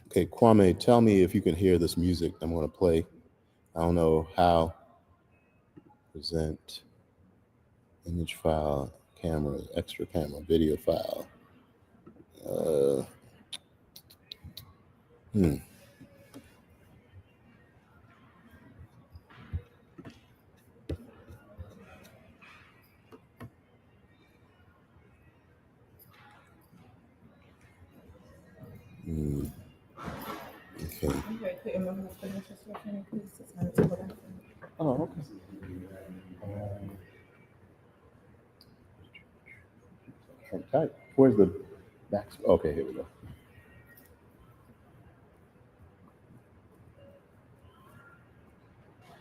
Okay, Kwame, tell me if you can hear this music I'm going to play. I don't know how. Present image file, camera, extra camera, video file. Uh, hmm. Hmm. Okay. Oh, okay. Hang tight. Where's the back? Okay, here we go.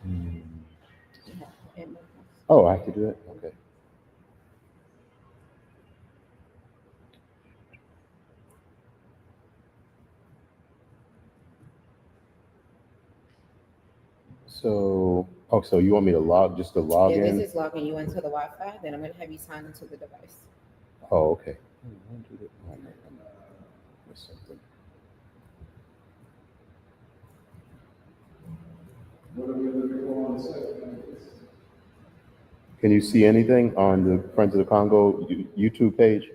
Hmm. Oh, I have to do it? Okay. So you want me to just to log Yeah, in? this is logging you into the Wi-Fi. Then I'm going to have you sign into the device. Oh, okay. Oh, man, I missed something. Can you see anything on the Friends of the Congo YouTube page?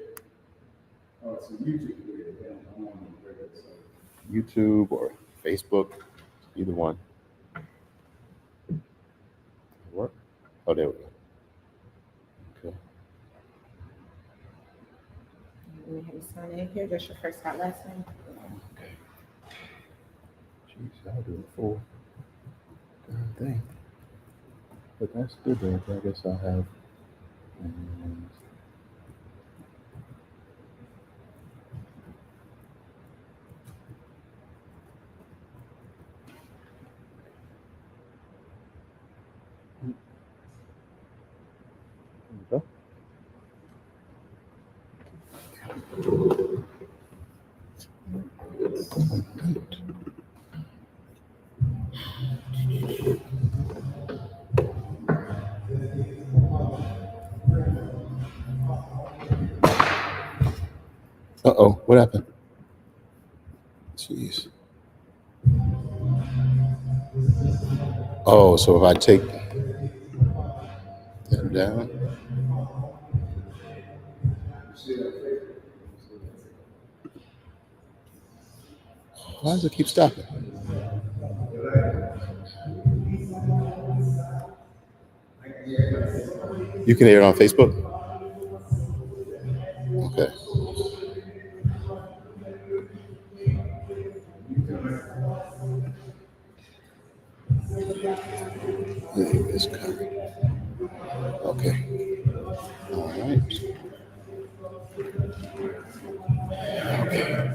YouTube or Facebook, either one. Work? Oh, there we go. Okay. Let me have you sign in here. Just your first name, last name. Okay. Jeez, I'll do it full darn thing. But that's good though. I guess I'll have. um, there we go. Uh-oh, what happened? Jeez. Oh, so if I take that down. Why does it keep stopping? You can hear it on Facebook? Okay. It's coming. Okay. All right. Okay.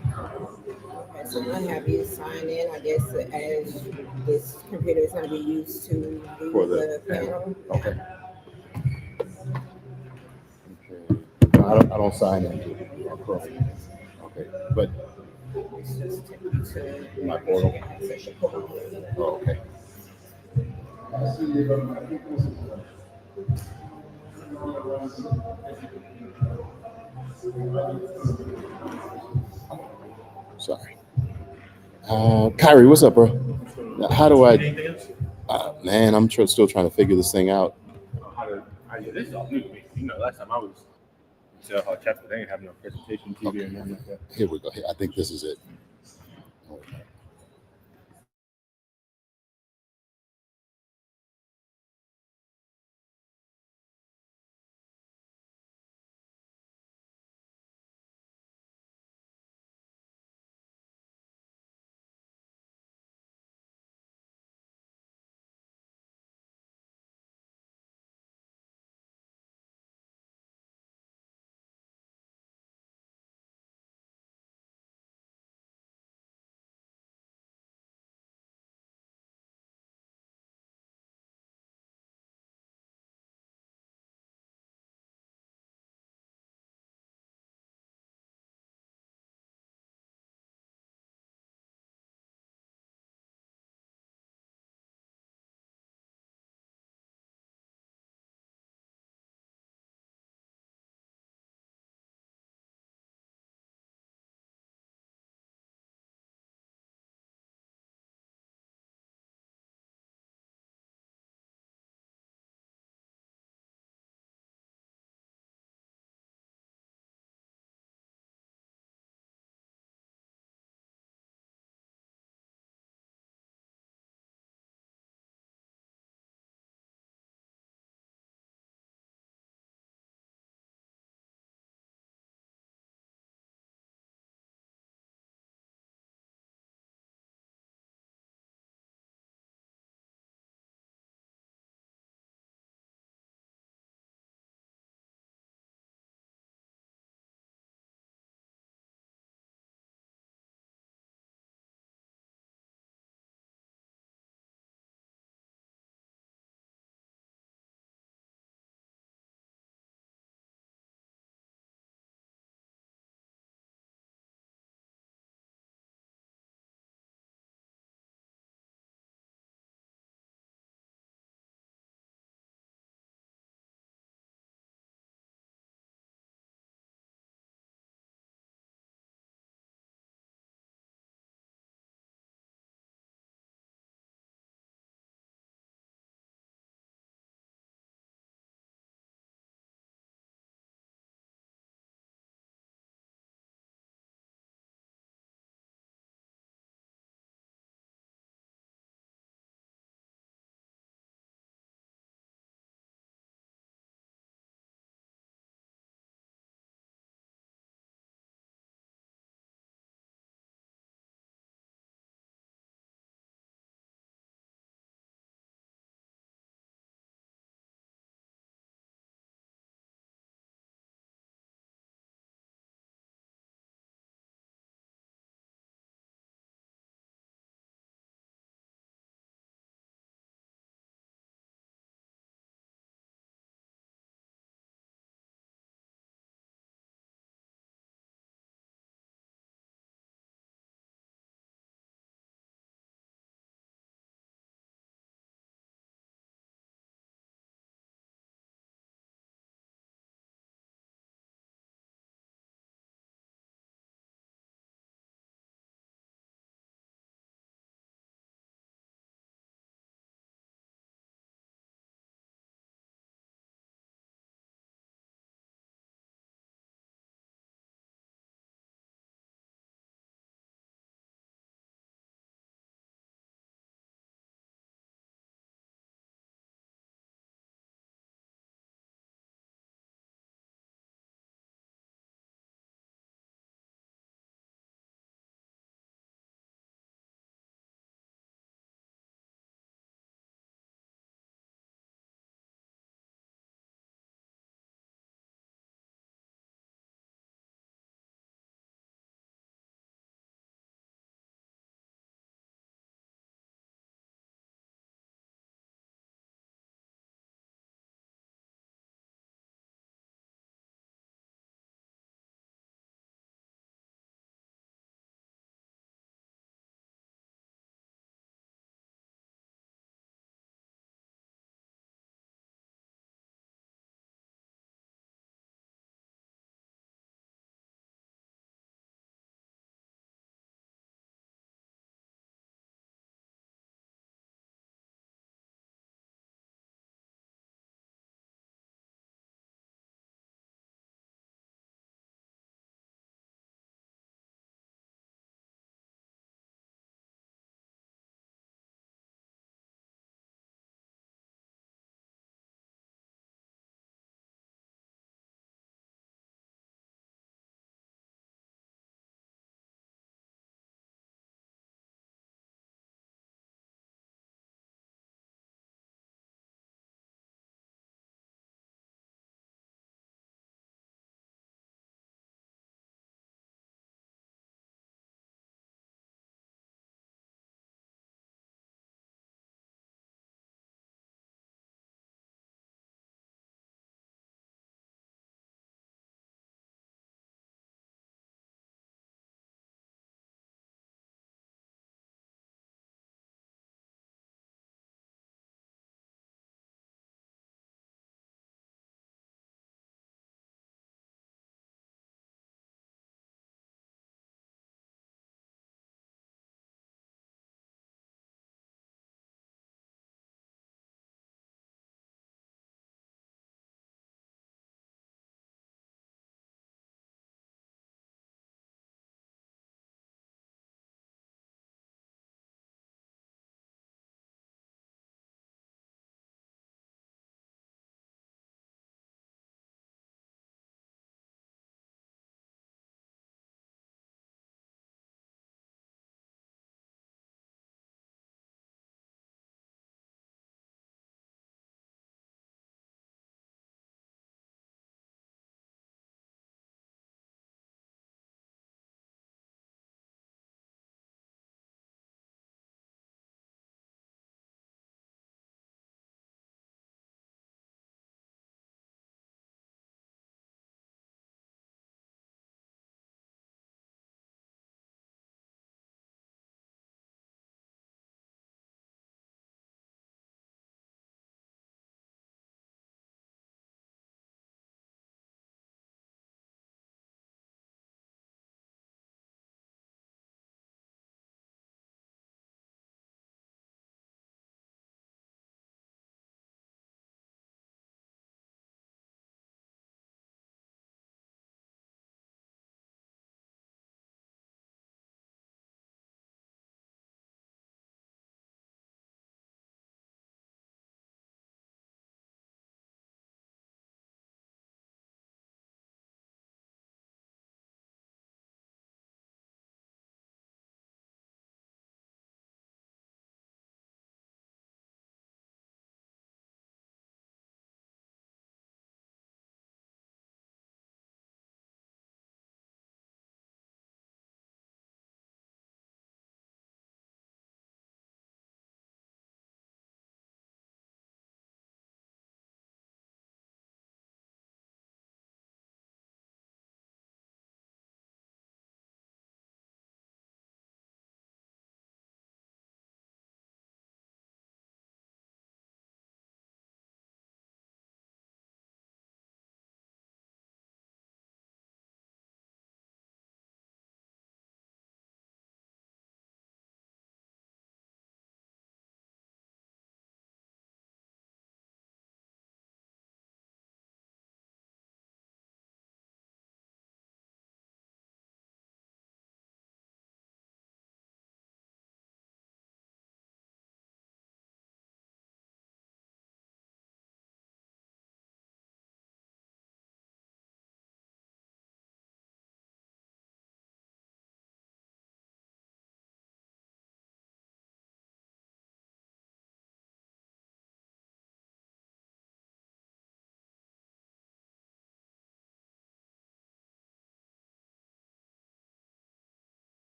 Okay, so I'm going to have you sign in, I guess, as this computer is going to be used to view For the the panel. Okay. Okay. I don't sign into Chrome. Okay. But It's just take you to my portal. access your portal. Oh, okay. Sorry. Kyrie, what's up, bro? How do I? Man, I'm still trying to figure this thing out. This is all new to me. You know, last time I was chapter, they didn't have no presentation TV Okay. or nothing like that. Here we go. I think this is it.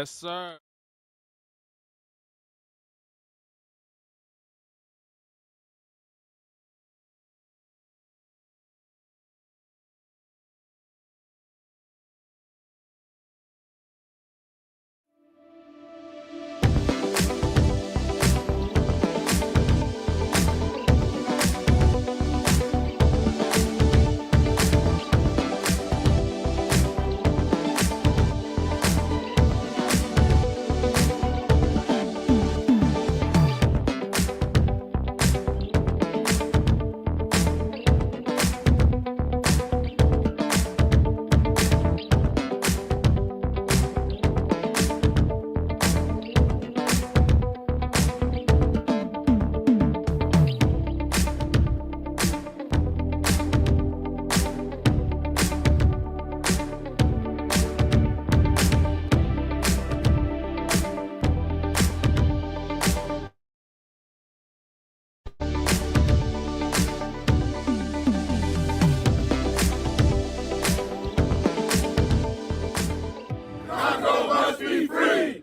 Yes, sir.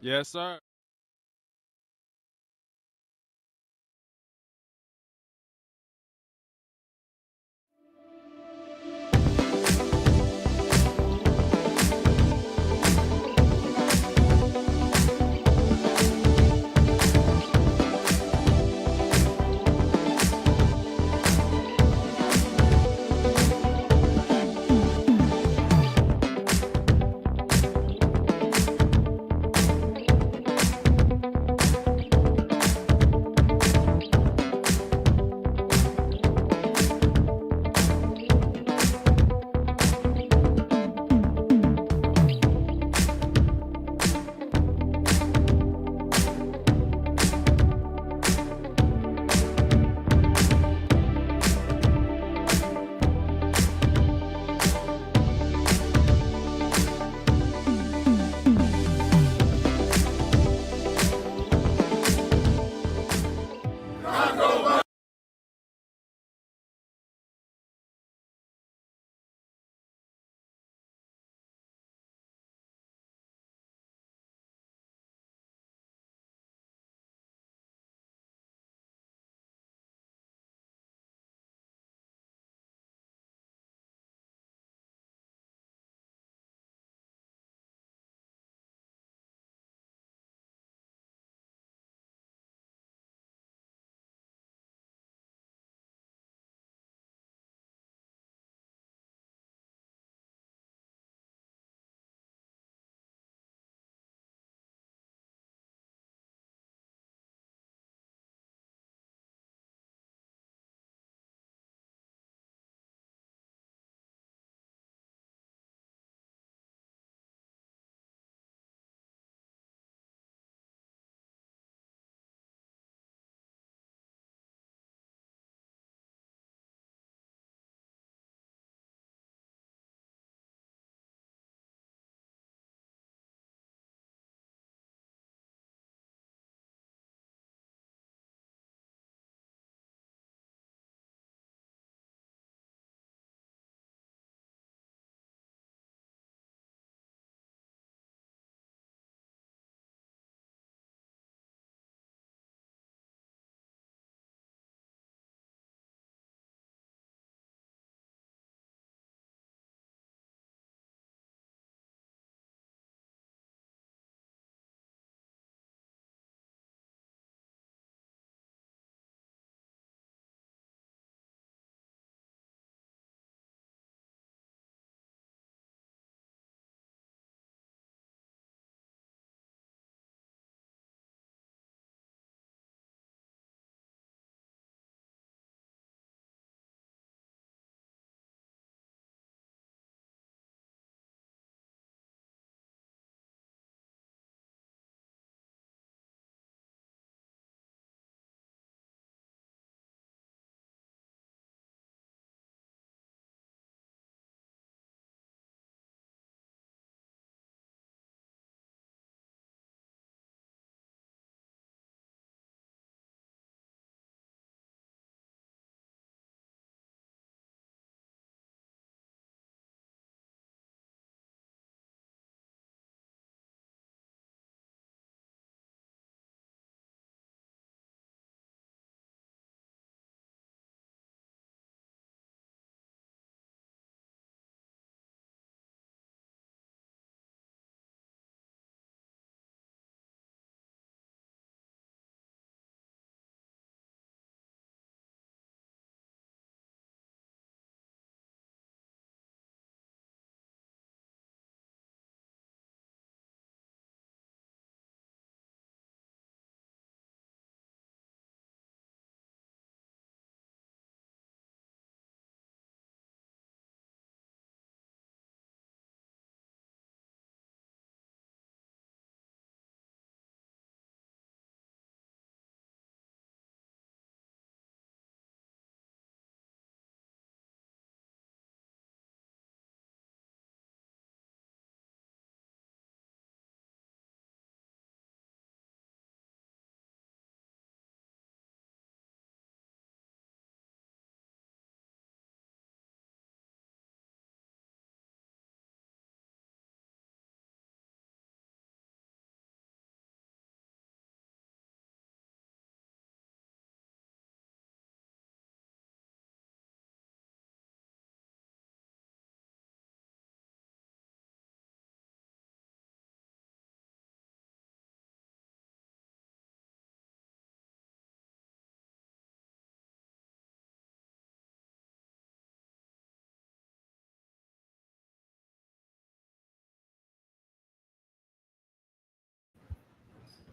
Yes, sir.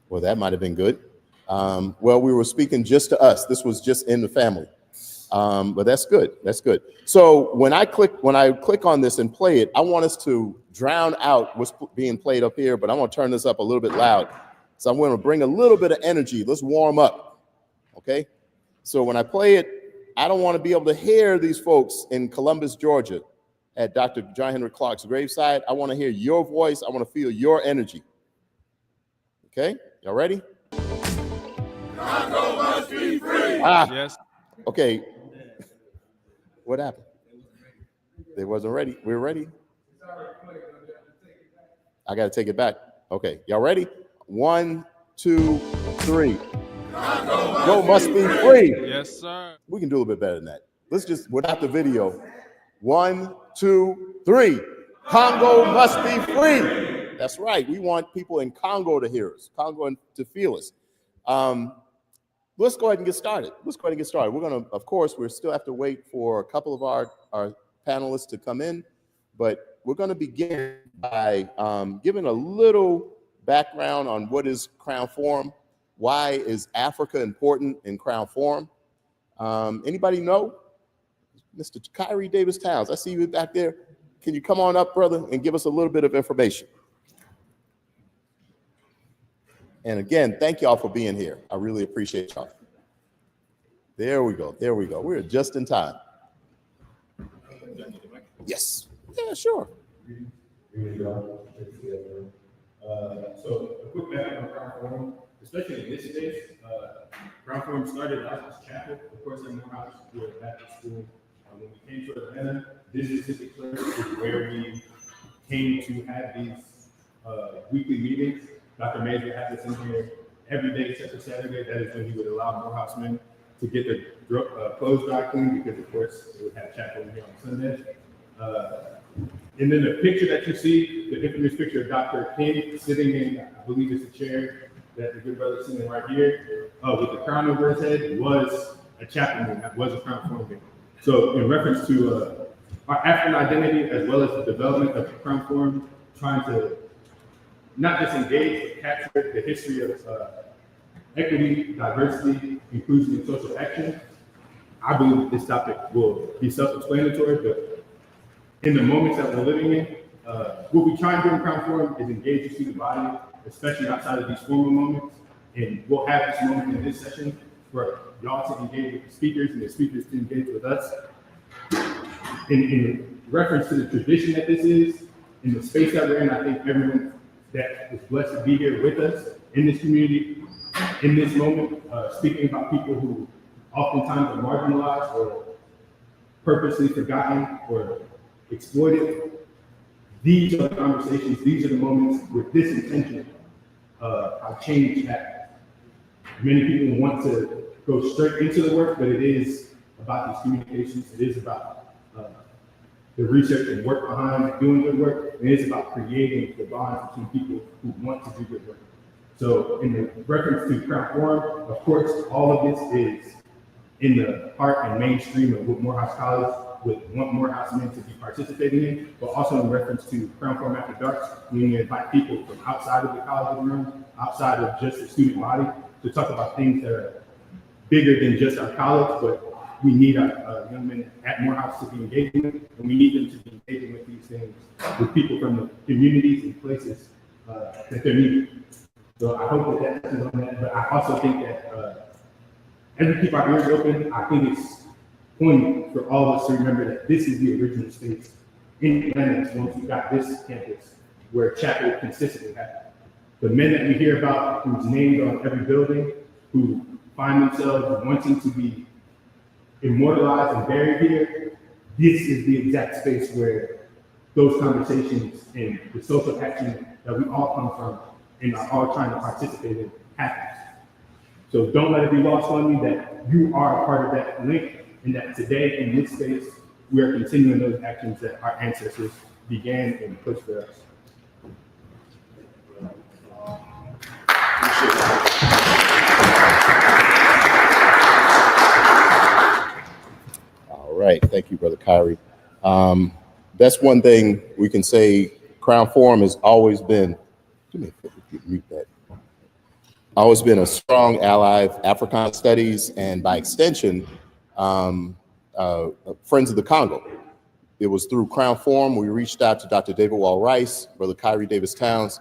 Well, that might have been good. Well, we were speaking just to us. This was just in the family. But that's good. That's good. So when I click on this and play it, I want us to drown out what's being played up here, but I want to turn this up a little bit loud. So I'm going to bring a little bit of energy. Let's warm up. Okay. So when I play it, I don't want to be able to hear these folks in Columbus, Georgia at Dr. John Henry Clark's graveside. I want to hear your voice. I want to feel your energy. Okay. Y'all ready? Congo must be free. Yes. Okay. What happened? They wasn't ready. We're ready. I got to take it back. Okay. Y'all ready? 1, 2, 3. Congo must be free. Yes, sir. We can do a little bit better than that. Let's just, without the video. 1, 2, 3. Congo must be free. That's right. We want people in Congo to hear us, Congo to feel us. Let's go ahead and get started. We're going to, of course, we still have to wait for a couple of our panelists to come in, but we're going to begin by giving a little background on what is Crown Forum. Why is Africa important in Crown Forum? Anybody know? Mr. Kyrie Davis Towns, I see you back there. Can you come on up, brother, and give us a little bit of information? And again, thank y'all for being here. I really appreciate y'all. There we go. We're just in time. Yes. Yeah, sure. So a quick background on Crown Forum, especially in this space. Crown Forum started out as chapel. Of course, in Morehouse, we were back at school. When we came to Atlanta, this is where we came to have these weekly meetings. Dr. Major had this in here every day except for Saturday. That is when he would allow Morehousemen to get their clothes dry clean because, of course, they would have chapel in here on Sunday. And then the picture that you see, the infamous picture of Dr. King sitting in, I believe it's a chair that the good brother is sitting right here, with the crown over his head, was a chaplain, that was a Crown Forum meeting. So in reference to our African identity, as well as the development of the Crown Forum, trying to not just engage, but capture the history of equity, diversity, inclusion, and social action. I believe this topic will be self-explanatory, but in the moments that we're living in, what we try and do in Crown Forum is engage the student body, especially outside of these formal moments. And we'll have this moment in this session for y'all to engage with the speakers and the speakers to engage with us. In reference to the tradition that this is, in the space that we're in, I think everyone that is blessed to be here with us in this community, in this moment, speaking about people who oftentimes are marginalized or purposely forgotten or exploited. These are the conversations, these are the moments with this intention of change happens. Many people want to go straight into the work, but it is about these communications, it is about the research and work behind doing good work, and it's about creating the bonds between people who want to do good work. So in the reference to Crown Forum, of course, all of this is in the heart and mainstream of what Morehouse College would want Morehousemen to be participating in, but also in reference to Crown Forum After Dark, we invite people from outside of the college room, outside of just the student body, to talk about things that are bigger than just our college, but we need our young men at Morehouse to be engaging with, and we need them to be engaging with these things with people from the communities and places that they're needed. So I hope that that's on that, but I also think that as we keep our ears open, I think it's poignant for all of us to remember that this is the original space in Atlanta once we got this campus where chapel consistently happened. The men that we hear about whose names are on every building, who find themselves wanting to be immortalized and buried here, this is the exact space where those conversations and the social action that we all come from and are all trying to participate in happens. So don't let it be lost on me that you are a part of that link, and that today in this space, we are continuing those actions that our ancestors began and pushed for us. All right. Thank you, Brother Kyrie. That's one thing we can say Crown Forum has always been. Do me a favor, mute that. always been a strong ally of Africana studies and by extension, Friends of the Congo. It was through Crown Forum we reached out to Dr. David Wall Rice, Brother Kyrie Davis Towns,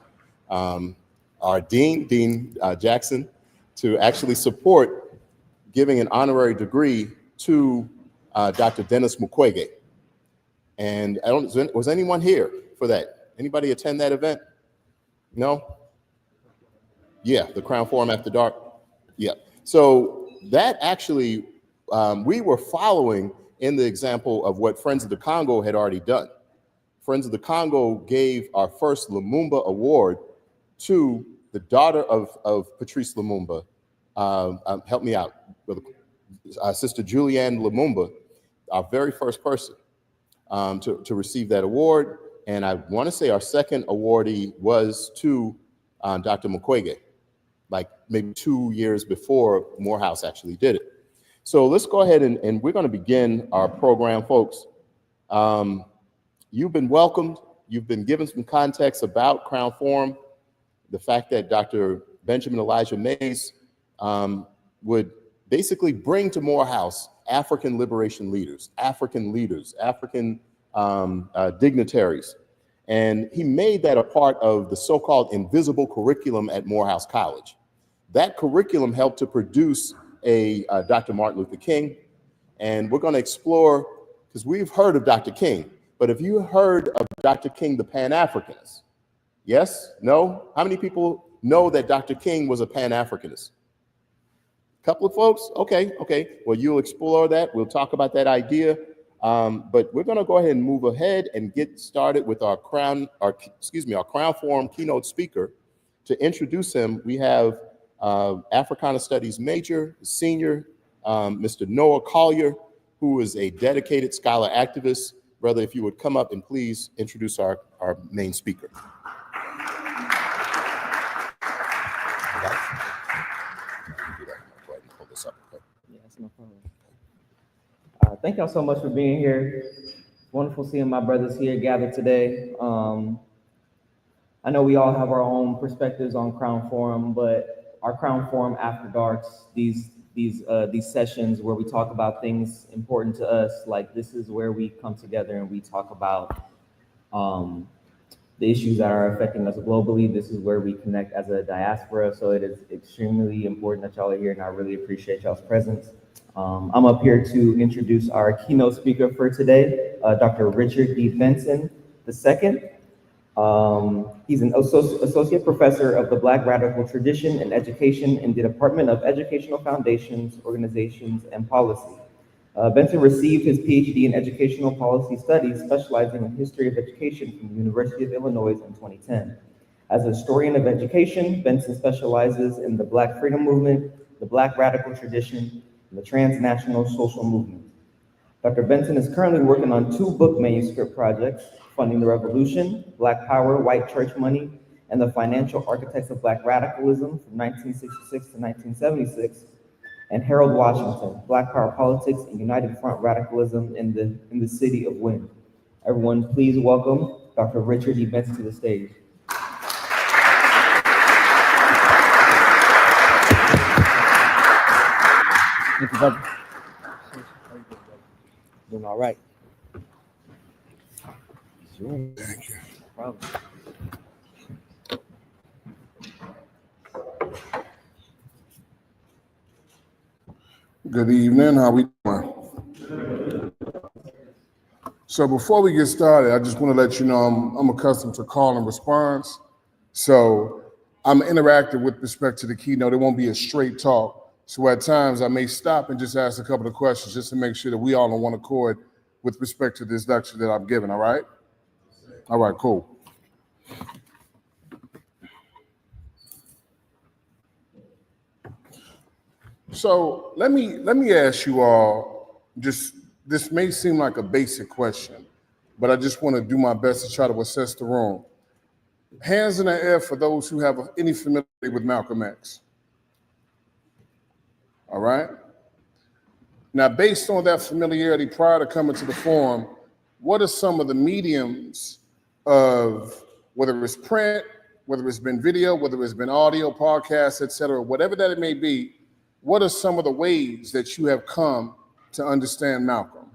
our Dean Jackson, to actually support giving an honorary degree to Dr. Dennis Mukwege. And was anyone here for that? Anybody attend that event? No? Yeah, the Crown Forum After Dark. Yeah. So that actually, we were following in the example of what Friends of the Congo had already done. Friends of the Congo gave our first Lumumba Award to the daughter of Patrice Lumumba. Help me out, Sister Julianne Lumumba, our very first person to receive that award. And I want to say our second awardee was to Dr. Mukwege, like maybe 2 years before Morehouse actually did it. So let's go ahead and we're going to begin our program, folks. You've been welcomed. You've been given some context about Crown Forum, the fact that Dr. Benjamin Elijah Mays would basically bring to Morehouse African liberation leaders, African dignitaries. And he made that a part of the so-called invisible curriculum at Morehouse College. That curriculum helped to produce a Dr. Martin Luther King. And we're going to explore, because we've heard of Dr. King, but have you heard of Dr. King, the Pan Africanist? Yes? No? How many people know that Dr. King was a Pan Africanist? A couple of folks? Okay. Well, you'll explore that. We'll talk about that idea. But we're going to go ahead and move ahead and get started with our Crown Forum keynote speaker. To introduce him, we have Africana Studies major, senior, Mr. Noah Collier, who is a dedicated scholar activist. Brother, if you would come up and please introduce our main speaker. Yes, no problem. Thank y'all so much for being here. It's wonderful seeing my brothers here gathered today. I know we all have our own perspectives on Crown Forum, but our Crown Forum After Darks, these sessions where we talk about things important to us, like this is where we come together and we talk about the issues that are affecting us globally. This is where we connect as a diaspora. So it is extremely important that y'all are here, and I really appreciate y'all's presence. I'm up here to introduce our keynote speaker for today, Dr. Richard D. Benson II. He's an associate professor of the Black Radical Tradition and Education in the Department of Educational Foundations, Organizations, and Policy. Benson received his PhD in Educational Policy Studies, specializing in history of education from the University of Illinois in 2010. As a historian of education, Benson specializes in the Black Freedom Movement, the Black Radical Tradition, and the transnational social movement. Dr. Benson is currently working on 2 book manuscript projects, Funding the Revolution, Black Power, White Church Money, and the Financial Architects of Black Radicalism from 1966 to 1976, and Harold Washington, Black Power Politics and United Front Radicalism in the City of Wind. Everyone, please welcome Dr. Richard E. Benson to the stage. Thank you, brother. Doing all right. Thank you. No problem. Good evening. How we doing? So before we get started, I just want to let you know I'm accustomed to call and response. So I'm interactive with respect to the keynote. It won't be a straight talk. So at times I may stop and just ask a couple of questions just to make sure that we all on one accord with respect to this lecture that I'm giving, all right? All right, cool. So let me ask you all, just this may seem like a basic question, but I just want to do my best to try to assess the room. Hands in the air for those who have any familiarity with Malcolm X. All right. Now, based on that familiarity prior to coming to the forum, what are some of the mediums of, whether it's print, whether it's been video, whether it's been audio, podcasts, et cetera, whatever that it may be, what are some of the ways that you have come to understand Malcolm?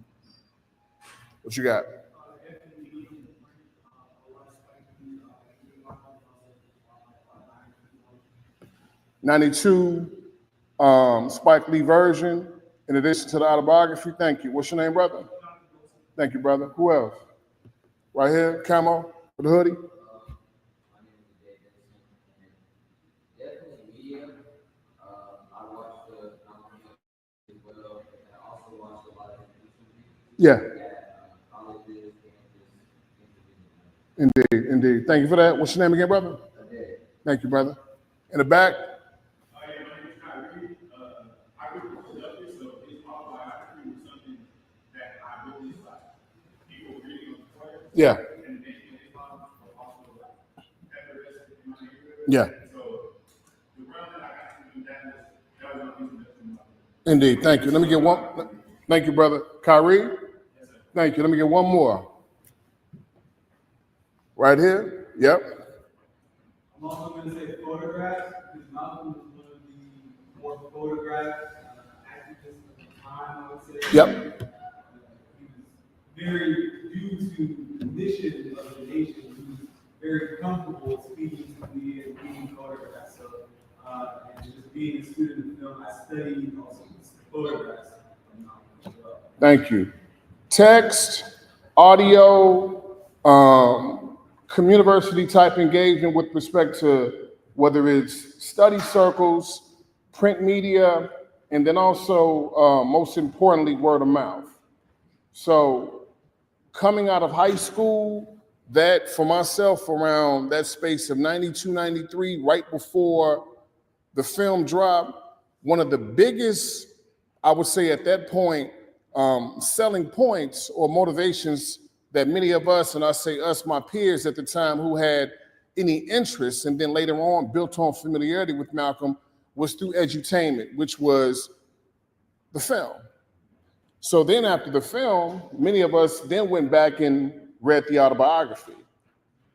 What you got? 92 Spike Lee version, in addition to the autobiography. Thank you. What's your name, brother? Thank you, brother. Who else? Right here, camo, with the hoodie. Yeah. Indeed, indeed. Thank you for that. What's your name again, brother? Thank you, brother. In the back. Yeah. Yeah. Indeed. Thank you. Let me get one. Thank you, brother. Kyrie. Thank you. Let me get one more. Right here. Yep. I'm also going to say photographs, because Malcolm was one of the more photographed activists of the time, I would say. Yep. He was very, due to the mission of the nation, he was very comfortable speaking to me and being photographed. So, and just being a student of film, I studied also photographs from Malcolm as well. Thank you. Text, audio, community type engagement with respect to whether it's study circles, print media, and then also, most importantly, word of mouth. So coming out of high school, that for myself around that space of 92, 93, right before the film dropped, one of the biggest, I would say at that point, selling points or motivations that many of us, and I say us, my peers at the time who had any interest and then later on built on familiarity with Malcolm was through edutainment, which was the film. So then after the film, many of us then went back and read the autobiography.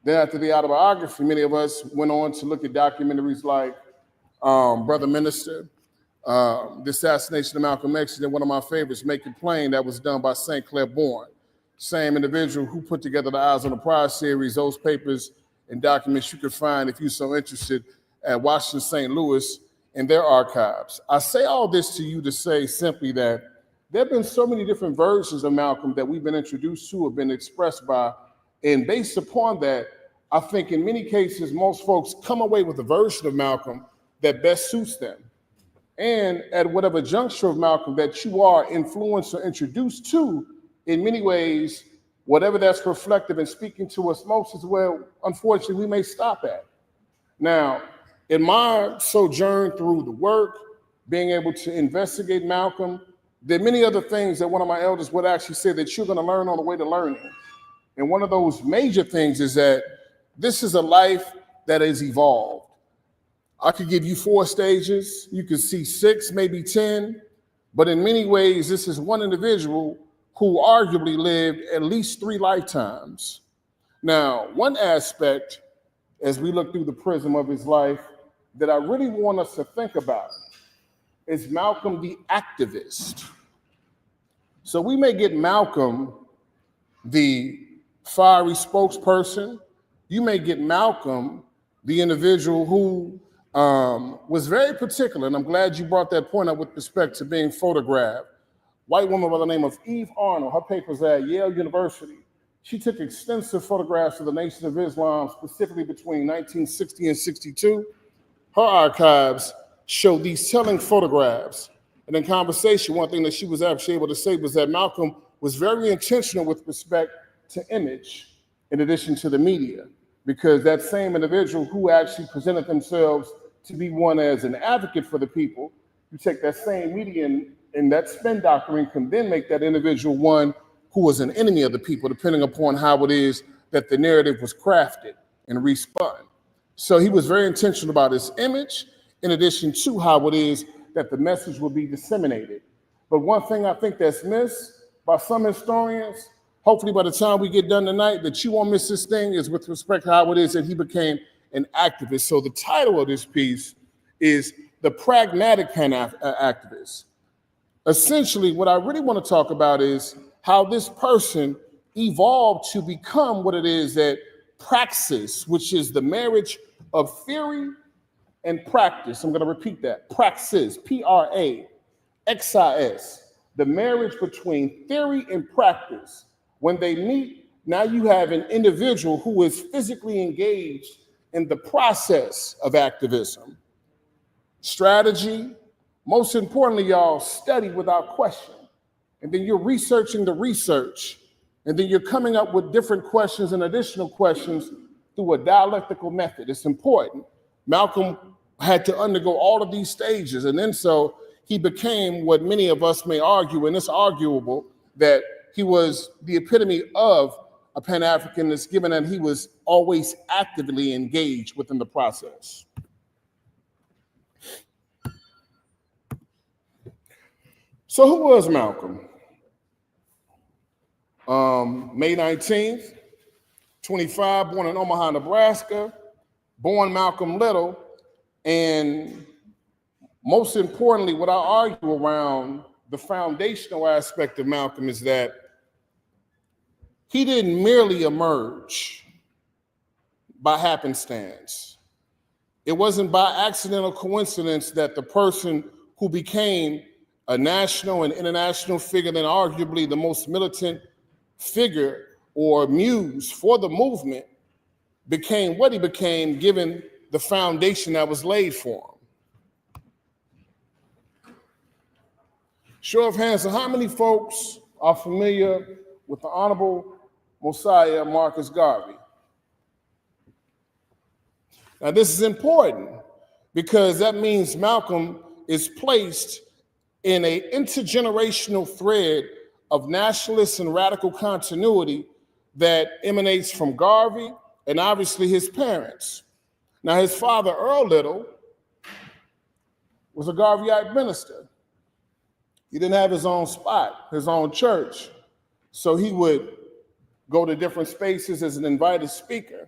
Then after the autobiography, many of us went on to look at documentaries like Brother Minister, the assassination of Malcolm X, and then one of my favorites, Make It Plain, that was done by St. Clair Bourne. Same individual who put together the Eyes on the Prize series. Those papers and documents you could find, if you're so interested, at Washington St. Louis in their archives. I say all this to you to say simply that there have been so many different versions of Malcolm that we've been introduced to, have been expressed by, and based upon that, I think in many cases, most folks come away with a version of Malcolm that best suits them. And at whatever juncture of Malcolm that you are influenced or introduced to, in many ways, whatever that's reflective and speaking to us most is where, unfortunately, we may stop at. Now, in my sojourn through the work, being able to investigate Malcolm, there are many other things that one of my elders would actually say that you're going to learn on the way to learning. And one of those major things is that this is a life that has evolved. I could give you 4 stages, you could see 6, maybe 10, but in many ways, this is one individual who arguably lived at least 3 lifetimes. Now, one aspect, as we look through the prism of his life, that I really want us to think about is Malcolm the activist. So we may get Malcolm the fiery spokesperson. You may get Malcolm the individual who was very particular, and I'm glad you brought that point up with respect to being photographed. White woman by the name of Eve Arnold, her papers at Yale University. She took extensive photographs of the Nation of Islam, specifically between 1960 and 62. Her archives show these telling photographs. And in conversation, one thing that she was actually able to say was that Malcolm was very intentional with respect to image, in addition to the media, because that same individual who actually presented themselves to be one as an advocate for the people, you take that same media and that spin doctrine can then make that individual one who was an enemy of the people, depending upon how it is that the narrative was crafted and respun. So he was very intentional about his image, in addition to how it is that the message will be disseminated. But one thing I think that's missed by some historians, hopefully by the time we get done tonight, that you won't miss this thing, is with respect to how it is that he became an activist. So the title of this piece is The Pragmatic Pan Activist. Essentially, what I really want to talk about is how this person evolved to become what it is that praxis, which is the marriage of theory and practice. I'm going to repeat that. Praxis, Praxis, the marriage between theory and practice. When they meet, now you have an individual who is physically engaged in the process of activism. Strategy, most importantly, y'all, study without question. And then you're researching the research. And then you're coming up with different questions and additional questions through a dialectical method. It's important. Malcolm had to undergo all of these stages. And then so he became what many of us may argue, and it's arguable, that he was the epitome of a Pan Africanist, given that he was always actively engaged within the process. So who was Malcolm? May 19th, 25, born in Omaha, Nebraska, born Malcolm Little. And most importantly, what I argue around the foundational aspect of Malcolm is that he didn't merely emerge by happenstance. It wasn't by accidental coincidence that the person who became a national and international figure, then arguably the most militant figure or muse for the movement, became what he became, given the foundation that was laid for him. Show of hands, so how many folks are familiar with the Honorable Mosiah Marcus Garvey? Now this is important because that means Malcolm is placed in an intergenerational thread of nationalist and radical continuity that emanates from Garvey and obviously his parents. Now his father, Earl Little, was a Garveyite minister. He didn't have his own spot, his own church. So he would go to different spaces as an invited speaker.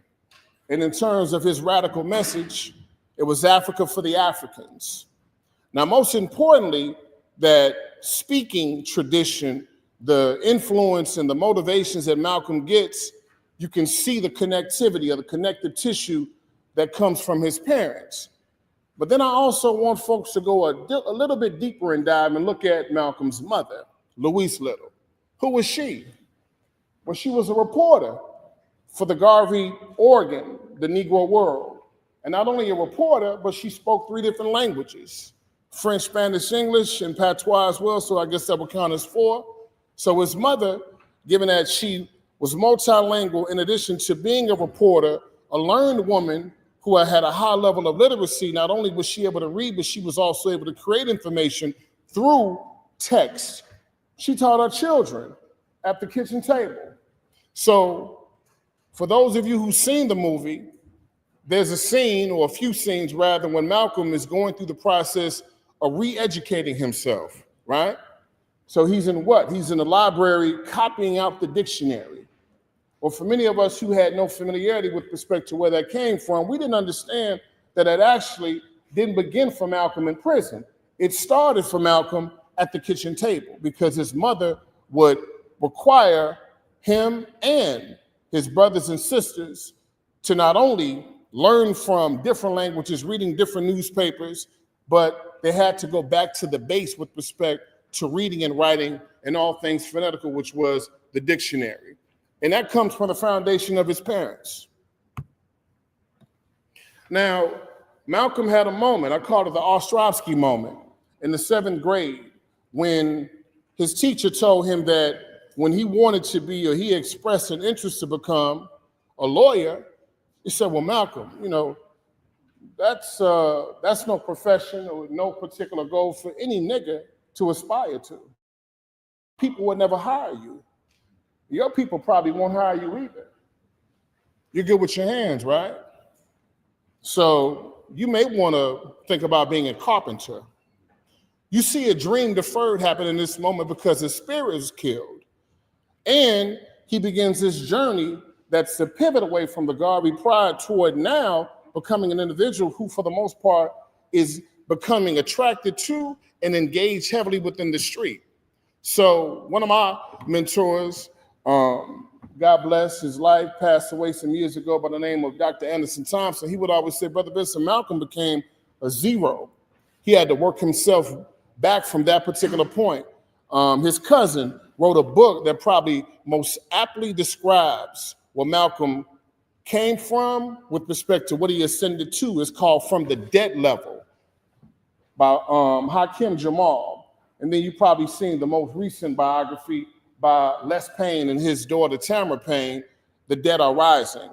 And in terms of his radical message, it was Africa for the Africans. Now, most importantly, that speaking tradition, the influence and the motivations that Malcolm gets, you can see the connectivity or the connective tissue that comes from his parents. But then I also want folks to go a little bit deeper and dive and look at Malcolm's mother, Louise Little. Who was she? Well, she was a reporter for the Garvey organ, the Negro World. And not only a reporter, but she spoke 3 different languages, French, Spanish, English, and patois as well, so I guess that would count as 4. So his mother, given that she was multilingual, in addition to being a reporter, a learned woman who had a high level of literacy, not only was she able to read, but she was also able to create information through text. She taught her children at the kitchen table. So for those of you who've seen the movie, there's a scene, or a few scenes rather, when Malcolm is going through the process of re-educating himself, right? So he's in what? He's in the library copying out the dictionary. Well, for many of us who had no familiarity with respect to where that came from, we didn't understand that it actually didn't begin for Malcolm in prison. It started for Malcolm at the kitchen table because his mother would require him and his brothers and sisters to not only learn from different languages, reading different newspapers, but they had to go back to the base with respect to reading and writing and all things phonetical, which was the dictionary. And that comes from the foundation of his parents. Now, Malcolm had a moment, I call it the Ostrovsky moment, in the 7th grade, when his teacher told him that when he wanted to be, or he expressed an interest to become a lawyer, he said, well, Malcolm, you know, that's no profession or no particular goal for any nigga to aspire to. People would never hire you. Your people probably won't hire you either. You're good with your hands, right? So you may want to think about being a carpenter. You see a dream deferred happen in this moment because his spirit is killed. And he begins this journey that's a pivot away from the Garvey pride toward now becoming an individual who, for the most part, is becoming attracted to and engaged heavily within the street. So one of my mentors, God bless his life, passed away some years ago by the name of Dr. Anderson Thompson. He would always say, Brother Benson, Malcolm became a zero. He had to work himself back from that particular point. His cousin wrote a book that probably most aptly describes where Malcolm came from with respect to what he ascended to. It's called From the Dead Level by Hakim Jamal. And then you've probably seen the most recent biography by Les Payne and his daughter Tamara Payne, The Dead Are Rising.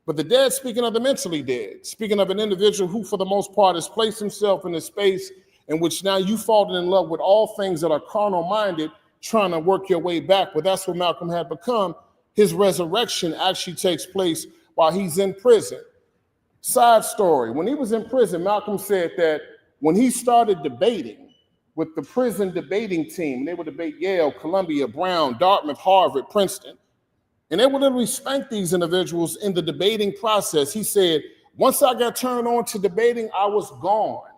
But the dead, speaking of the mentally dead, speaking of an individual who for the most part has placed himself in a space in which now you've fallen in love with all things that are carnal-minded, trying to work your way back. But that's what Malcolm had become. His resurrection actually takes place while he's in prison. Side story, when he was in prison, Malcolm said that when he started debating with the prison debating team, they would debate Yale, Columbia, Brown, Dartmouth, Harvard, Princeton, and they would literally spank these individuals in the debating process. He said, once I got turned on to debating, I was gone.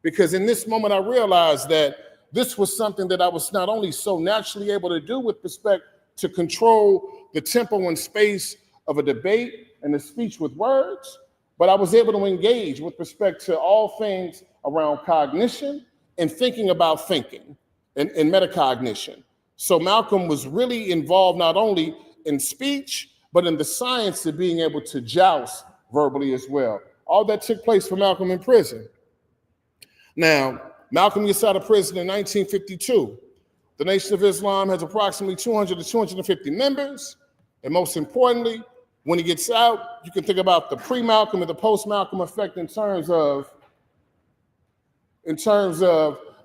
Because in this moment, I realized that this was something that I was not only so naturally able to do with respect to control the tempo and space of a debate and a speech with words, but I was able to engage with respect to all things around cognition and thinking about thinking and metacognition. So Malcolm was really involved not only in speech, but in the science of being able to joust verbally as well. All that took place for Malcolm in prison. Now, Malcolm gets out of prison in 1952. The Nation of Islam has approximately 200 to 250 members. And most importantly, when he gets out, you can think about the pre-Malcolm and the post-Malcolm effect in terms of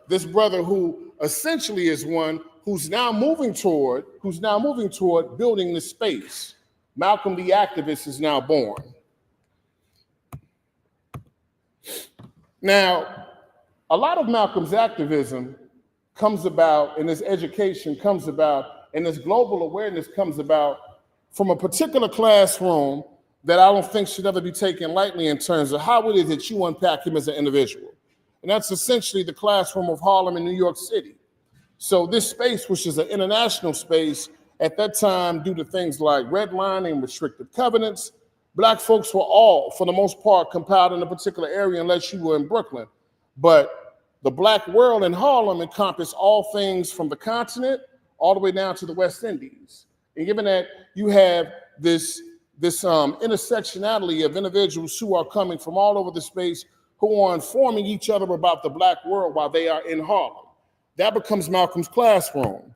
this brother who essentially is one who's now moving toward building the space. Malcolm the activist is now born. Now, a lot of Malcolm's activism comes about, and his education comes about, and his global awareness comes about from a particular classroom that I don't think should ever be taken lightly in terms of how it is that you unpack him as an individual. And that's essentially the classroom of Harlem in New York City. So this space, which is an international space, at that time, due to things like redlining, restrictive covenants, Black folks were all, for the most part, compiled in a particular area unless you were in Brooklyn. But the Black world in Harlem encompassed all things from the continent all the way down to the West Indies. And given that you have this intersectionality of individuals who are coming from all over the space, who are informing each other about the Black world while they are in Harlem, that becomes Malcolm's classroom.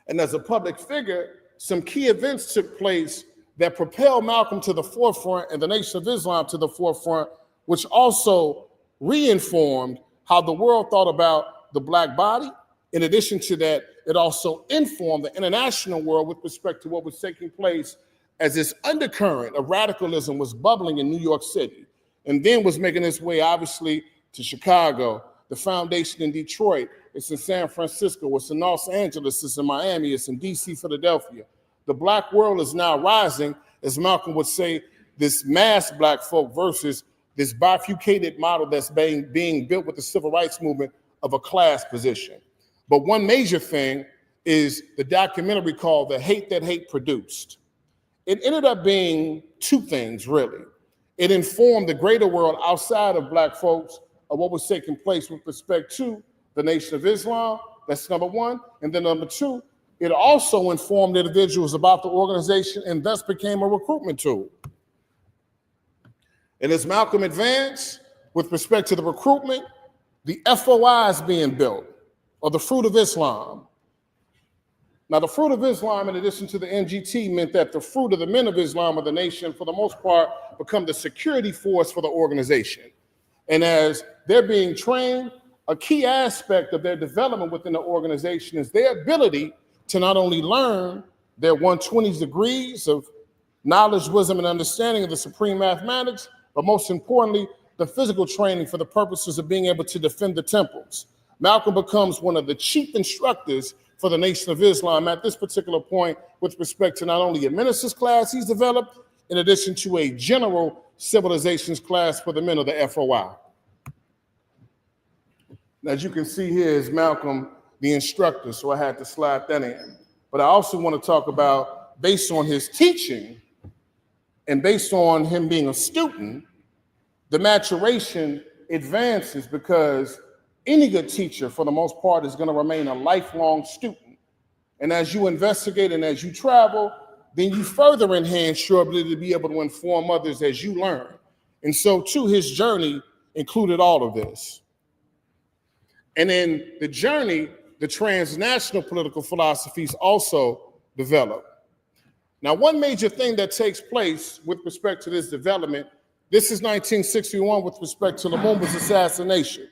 And as a public figure, some key events took place that propelled Malcolm to the forefront and the Nation of Islam to the forefront, which also reinformed how the world thought about the Black body. In addition to that, it also informed the international world with respect to what was taking place as this undercurrent of radicalism was bubbling in New York City, and then was making its way, obviously, to Chicago, the foundation in Detroit, it's in San Francisco, it's in Los Angeles, it's in Miami, it's in DC, Philadelphia. The Black world is now rising, as Malcolm would say, this mass Black folk versus this bifurcated model that's being built with the civil rights movement of a class position. But one major thing is the documentary called The Hate That Hate Produced. It ended up being two things, really. It informed the greater world outside of Black folks of what was taking place with respect to the Nation of Islam. That's number one. And then number two, it also informed individuals about the organization and thus became a recruitment tool. And as Malcolm advanced with respect to the recruitment, the FOI is being built, or the Fruit of Islam. Now, the Fruit of Islam, in addition to the MGT, meant that the fruit of the men of Islam of the nation, for the most part, become the security force for the organization. And as they're being trained, a key aspect of their development within the organization is their ability to not only learn their 120 degrees of knowledge, wisdom, and understanding of the supreme mathematics, but most importantly, the physical training for the purposes of being able to defend the temples. Malcolm becomes one of the chief instructors for the Nation of Islam at this particular point with respect to not only a minister's class he's developed, in addition to a general Civilizations class for the men, or the FOI. As you can see here is Malcolm, the instructor, so I had to slide that in. But I also want to talk about, based on his teaching and based on him being a student, the maturation advances, because any good teacher, for the most part, is going to remain a lifelong student. And as you investigate and as you travel, then you further enhance your ability to be able to inform others as you learn. And so, too, his journey included all of this. And in the journey, the transnational political philosophies also develop. Now, one major thing that takes place with respect to this development, this is 1961 with respect to Lumumba's assassination.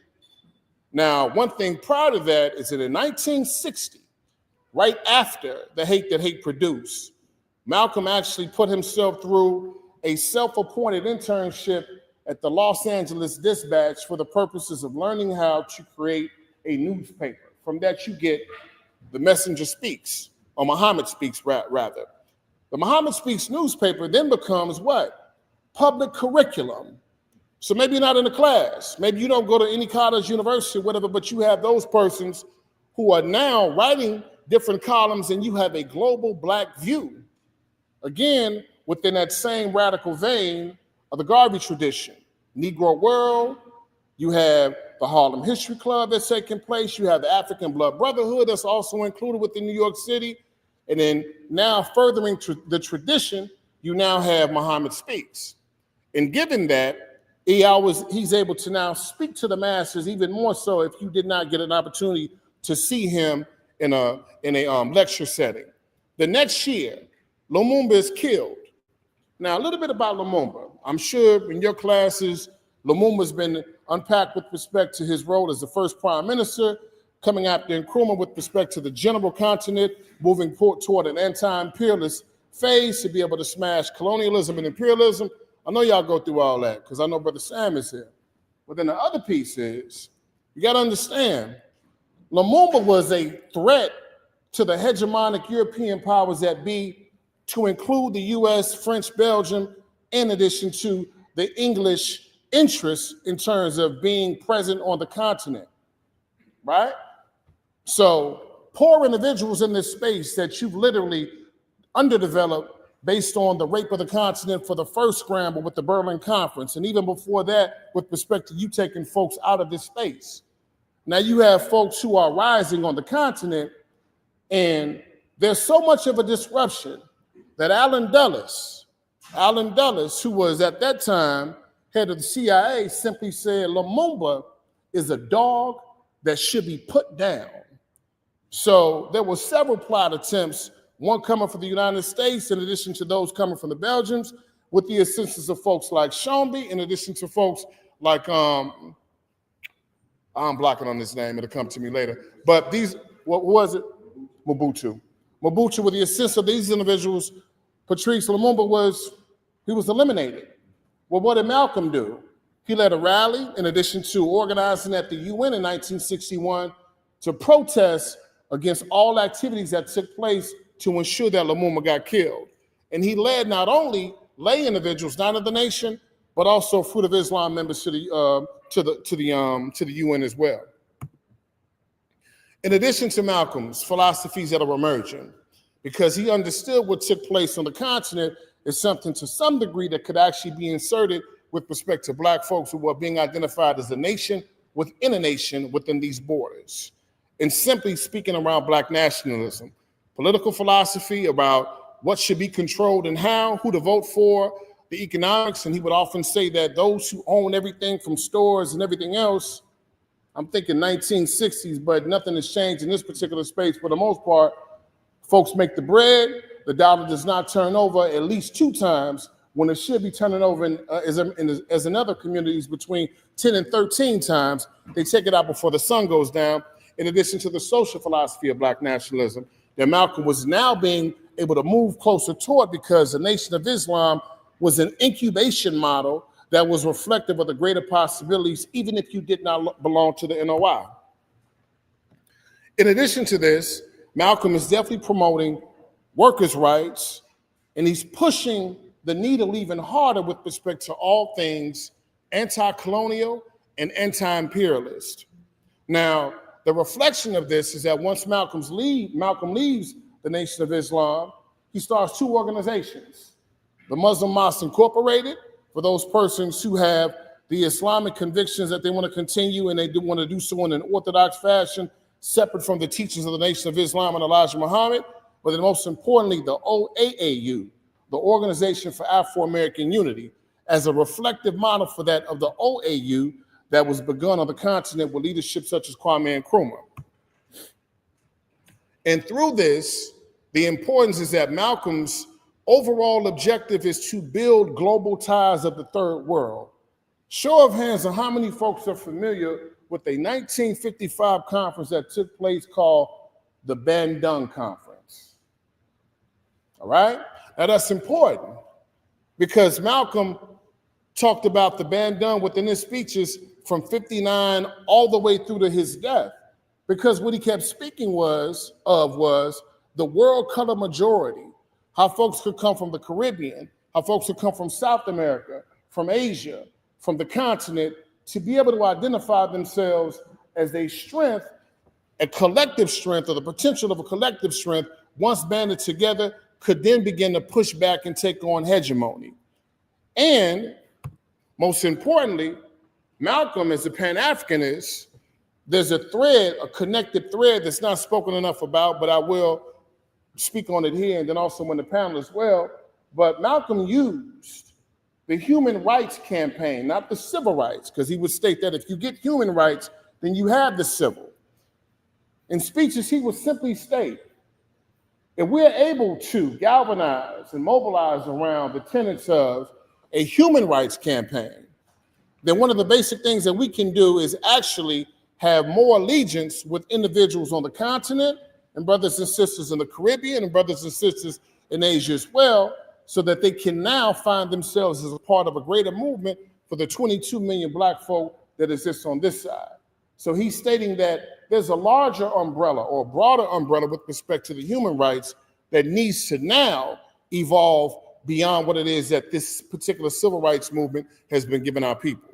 Now, one thing prior to that is that in 1960, right after The Hate That Hate Produced, Malcolm actually put himself through a self-appointed internship at the Los Angeles Dispatch for the purposes of learning how to create a newspaper. From that, you get The Messenger Speaks, or Muhammad Speaks, rather. The Muhammad Speaks newspaper then becomes what? Public curriculum. So maybe you're not in a class. Maybe you don't go to any college, university, whatever, but you have those persons who are now writing different columns, and you have a global Black view. Again, within that same radical vein of the Garvey tradition. Negro World, you have the Harlem History Club that's taking place, you have the African Blood Brotherhood that's also included within New York City, and then now furthering the tradition, you now have Muhammad Speaks. And given that, he's able to now speak to the masses even more so if you did not get an opportunity to see him in a lecture setting. The next year, Lumumba is killed. Now, a little bit about Lumumba. I'm sure in your classes, Lumumba's been unpacked with respect to his role as the first prime minister, coming after Nkrumah with respect to the general continent, moving toward an anti-imperialist phase to be able to smash colonialism and imperialism. I know y'all go through all that because I know Brother Sam is here. But then the other piece is, you got to understand, Lumumba was a threat to the hegemonic European powers that be, to include the US, French, Belgium, in addition to the English interests in terms of being present on the continent, right? So poor individuals in this space that you've literally underdeveloped based on the rape of the continent for the first scramble with the Berlin Conference, and even before that, with respect to you taking folks out of this space. Now you have folks who are rising on the continent, and there's so much of a disruption that Alan Dulles, who was at that time head of the CIA, simply said Lumumba is a dog that should be put down. So there were several plot attempts, one coming from the United States, in addition to those coming from the Belgians, with the assistance of folks like Schombe, in addition to folks like, I'm blocking on this name, it'll come to me later. But these, what was it? Mobutu, with the assistance of these individuals, Patrice Lumumba was eliminated. Well, what did Malcolm do? He led a rally in addition to organizing at the UN in 1961 to protest against all activities that took place to ensure that Lumumba got killed. And he led not only lay individuals, not of the nation, but also Fruit of Islam members to the UN as well. In addition to Malcolm's philosophies that are emerging, because he understood what took place on the continent is something to some degree that could actually be inserted with respect to Black folks who are being identified as a nation within a nation within these borders. And simply speaking around Black nationalism, political philosophy about what should be controlled and how, who to vote for, the economics, and he would often say that those who own everything from stores and everything else, I'm thinking 1960s, but nothing has changed in this particular space. For the most part, folks make the bread, the dollar does not turn over at least 2 times when it should be turning over as in other communities between 10 and 13 times. They take it out before the sun goes down, in addition to the social philosophy of Black nationalism that Malcolm was now being able to move closer toward, because the Nation of Islam was an incubation model that was reflective of the greater possibilities, even if you did not belong to the NOI. In addition to this, Malcolm is definitely promoting workers' rights, and he's pushing the needle even harder with respect to all things anti-colonial and anti-imperialist. Now, the reflection of this is that once Malcolm leaves the Nation of Islam, he starts two organizations. The Muslim Mosque Incorporated, for those persons who have the Islamic convictions that they want to continue and they do want to do so in an orthodox fashion, separate from the teachings of the Nation of Islam and Elijah Muhammad, but then most importantly, the OAAU, the Organization for Afro-American Unity, as a reflective model for that of the OAU that was begun on the continent with leadership such as Kwame Nkrumah. And through this, the importance is that Malcolm's overall objective is to build global ties of the third world. Show of hands on how many folks are familiar with a 1955 conference that took place called the Bandung Conference. All right? Now that's important because Malcolm talked about the Bandung within his speeches from 59 all the way through to his death, because what he kept speaking was the world color majority, how folks could come from the Caribbean, how folks could come from South America, from Asia, from the continent, to be able to identify themselves as a strength, a collective strength, or the potential of a collective strength, once banded together, could then begin to push back and take on hegemony. And most importantly, Malcolm, as a Pan Africanist, there's a thread, a connected thread that's not spoken enough about, but I will speak on it here and then also in the panel as well. But Malcolm used the human rights campaign, not the civil rights, because he would state that if you get human rights, then you have the civil. In speeches, he would simply state, if we're able to galvanize and mobilize around the tenets of a human rights campaign, then one of the basic things that we can do is actually have more allegiance with individuals on the continent and brothers and sisters in the Caribbean and brothers and sisters in Asia as well, so that they can now find themselves as a part of a greater movement for the 22 million Black folk that exists on this side. So he's stating that there's a larger umbrella or a broader umbrella with respect to the human rights that needs to now evolve beyond what it is that this particular civil rights movement has been giving our people.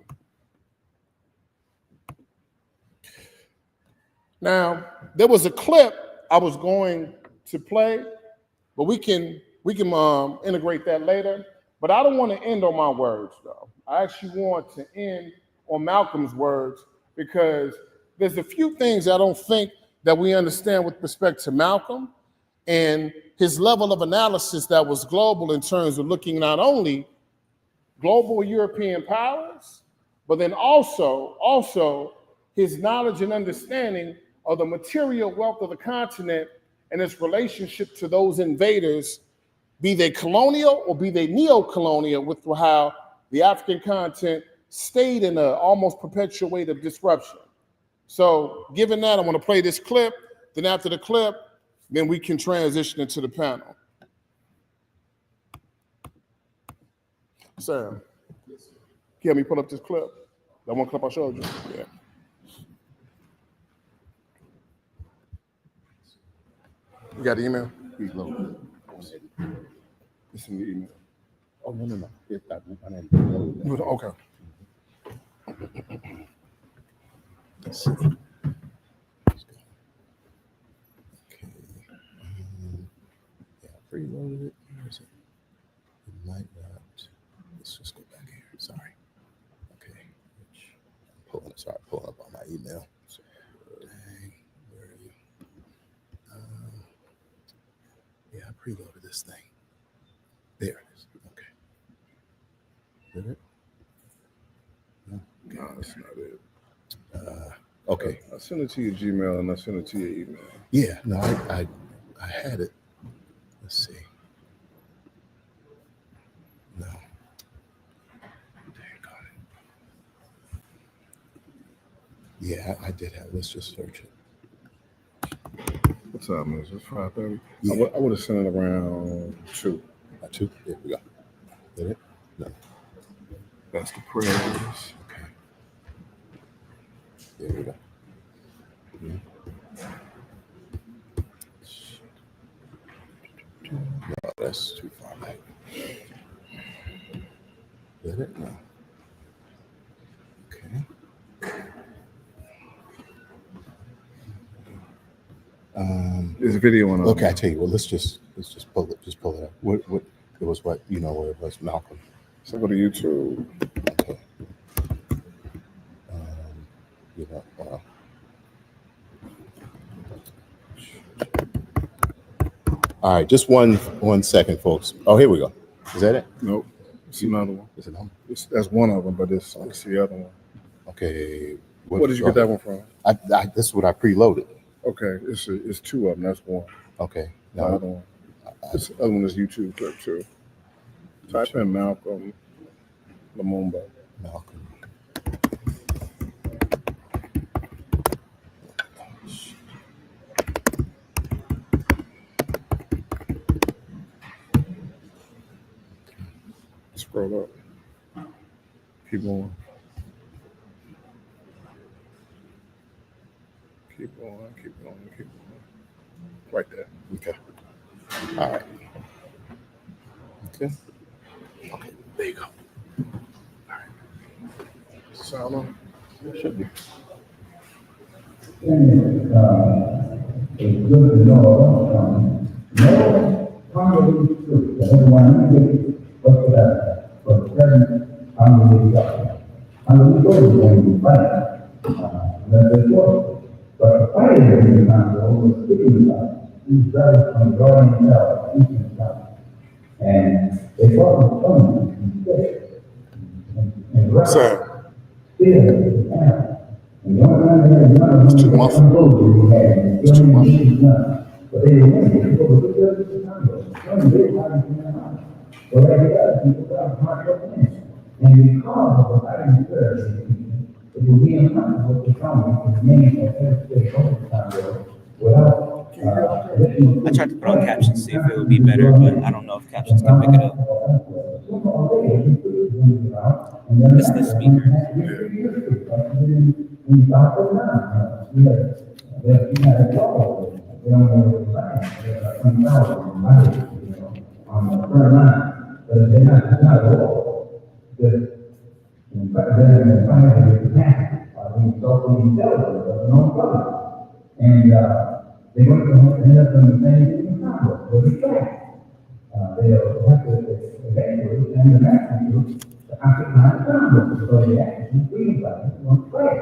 Now, there was a clip I was going to play, but we can integrate that later. But I don't want to end on my words, though. I actually want to end on Malcolm's words, because there's a few things I don't think that we understand with respect to Malcolm and his level of analysis that was global in terms of looking not only global European powers, but then also his knowledge and understanding of the material wealth of the continent and its relationship to those invaders, be they colonial or be they neo-colonial, with how the African continent stayed in an almost perpetual way of disruption. So given that, I want to play this clip. Then after the clip, then we can transition into the panel. Sam, can you help me pull up this clip? That one clip I showed you? Yeah. You got the email? It's in the email. Oh, no. Okay. Let's see. Okay. Yeah, preloaded it. Where is it? It might not. Let's just go back here. Sorry. Okay. Pulling up on my email. Dang, where are you? Yeah, I preloaded this thing. There it is. Okay. Did it? No, that's not it. Okay. I sent it to your Gmail and I sent it to your email. Yeah, no, I had it. Let's see. No. Dang, got it. Yeah, I did have it. Let's just search it. What time is it? 5:30? Yeah. I would have sent it around 2. At 2? There we go. Did it? No. That's the prayers. Okay. There we go. No, that's too far back. that it? No. Okay. There's a video on. Okay, I tell you what. Let's just pull it. Just pull it up. What? It was what? You know where it was, Malcolm. So go to YouTube. Okay. You know. All right, just one second, folks. Oh, here we go. Is that it? Nope. It's another one. Is it home? That's one of them, but it's the other one. Okay. Where did you get that one from? This is what I preloaded. Okay, it's two of them. That's one. Okay. The other one. This other one is YouTube clip too. Type in Malcolm Lumumba. Malcolm. Scroll up. Keep going. Keep going. Right there. Okay. All right. Okay. Okay. There you go. All right. Sound on? Should be. It's good to know no Congolese troops that everyone needs but the present Congolese government. Congolese soldiers going to fight, but the fighters in the Congo were speaking about these brothers from Jordan South, Eastern South, and they fought with someone in Russia. Still, and the only time they had none of them was some soldiers who had but they were winning over the Congo. Some big bodies in their lives. So they had people got march up in. And because of the fighting spirit, it will be impossible for someone to remain at every state over the Congo without I tried to put on captions, see if it would be better, but I don't know if captions can pick it up. It's the speaker. And they're going to end up in the same thing in Congo. They'll be trapped. They'll have to eventually send the Mexican troops to occupy the Congo because the actually freedom fighters want to fight.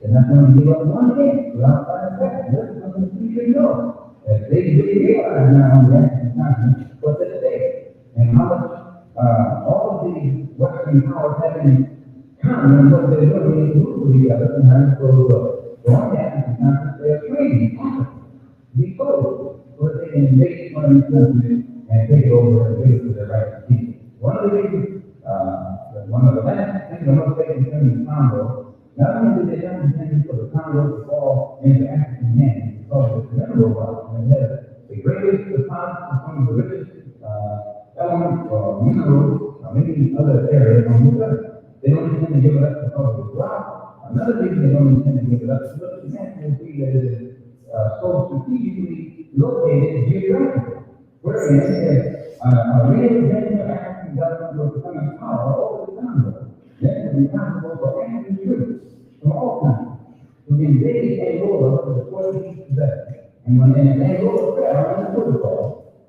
They're not going to give up one hit without fighting back. They're going to keep it going. They realize now on the African continent what they're saying. And how much all of the Western powers have in common and what they're doing to each other and how to go on the African continent, they're training because they can make fun of countries and take over and take it to the right people. One of the last things I'm going to say concerning Congo, not only did they not intend for the Congo to fall into African hands because of the mineral wealth, and they had the greatest deposits of some of the richest elements or minerals or maybe other areas on the earth. They don't intend to give it up because of the drought. Another reason they don't intend to give it up is because the land will be that it is so strategically located geographically. Whereas a real genuine African government will become a power over the Congo. Then it will be responsible for African troops from all countries. To invade Angola for the Portuguese possession. And when Angola fell in the protocol,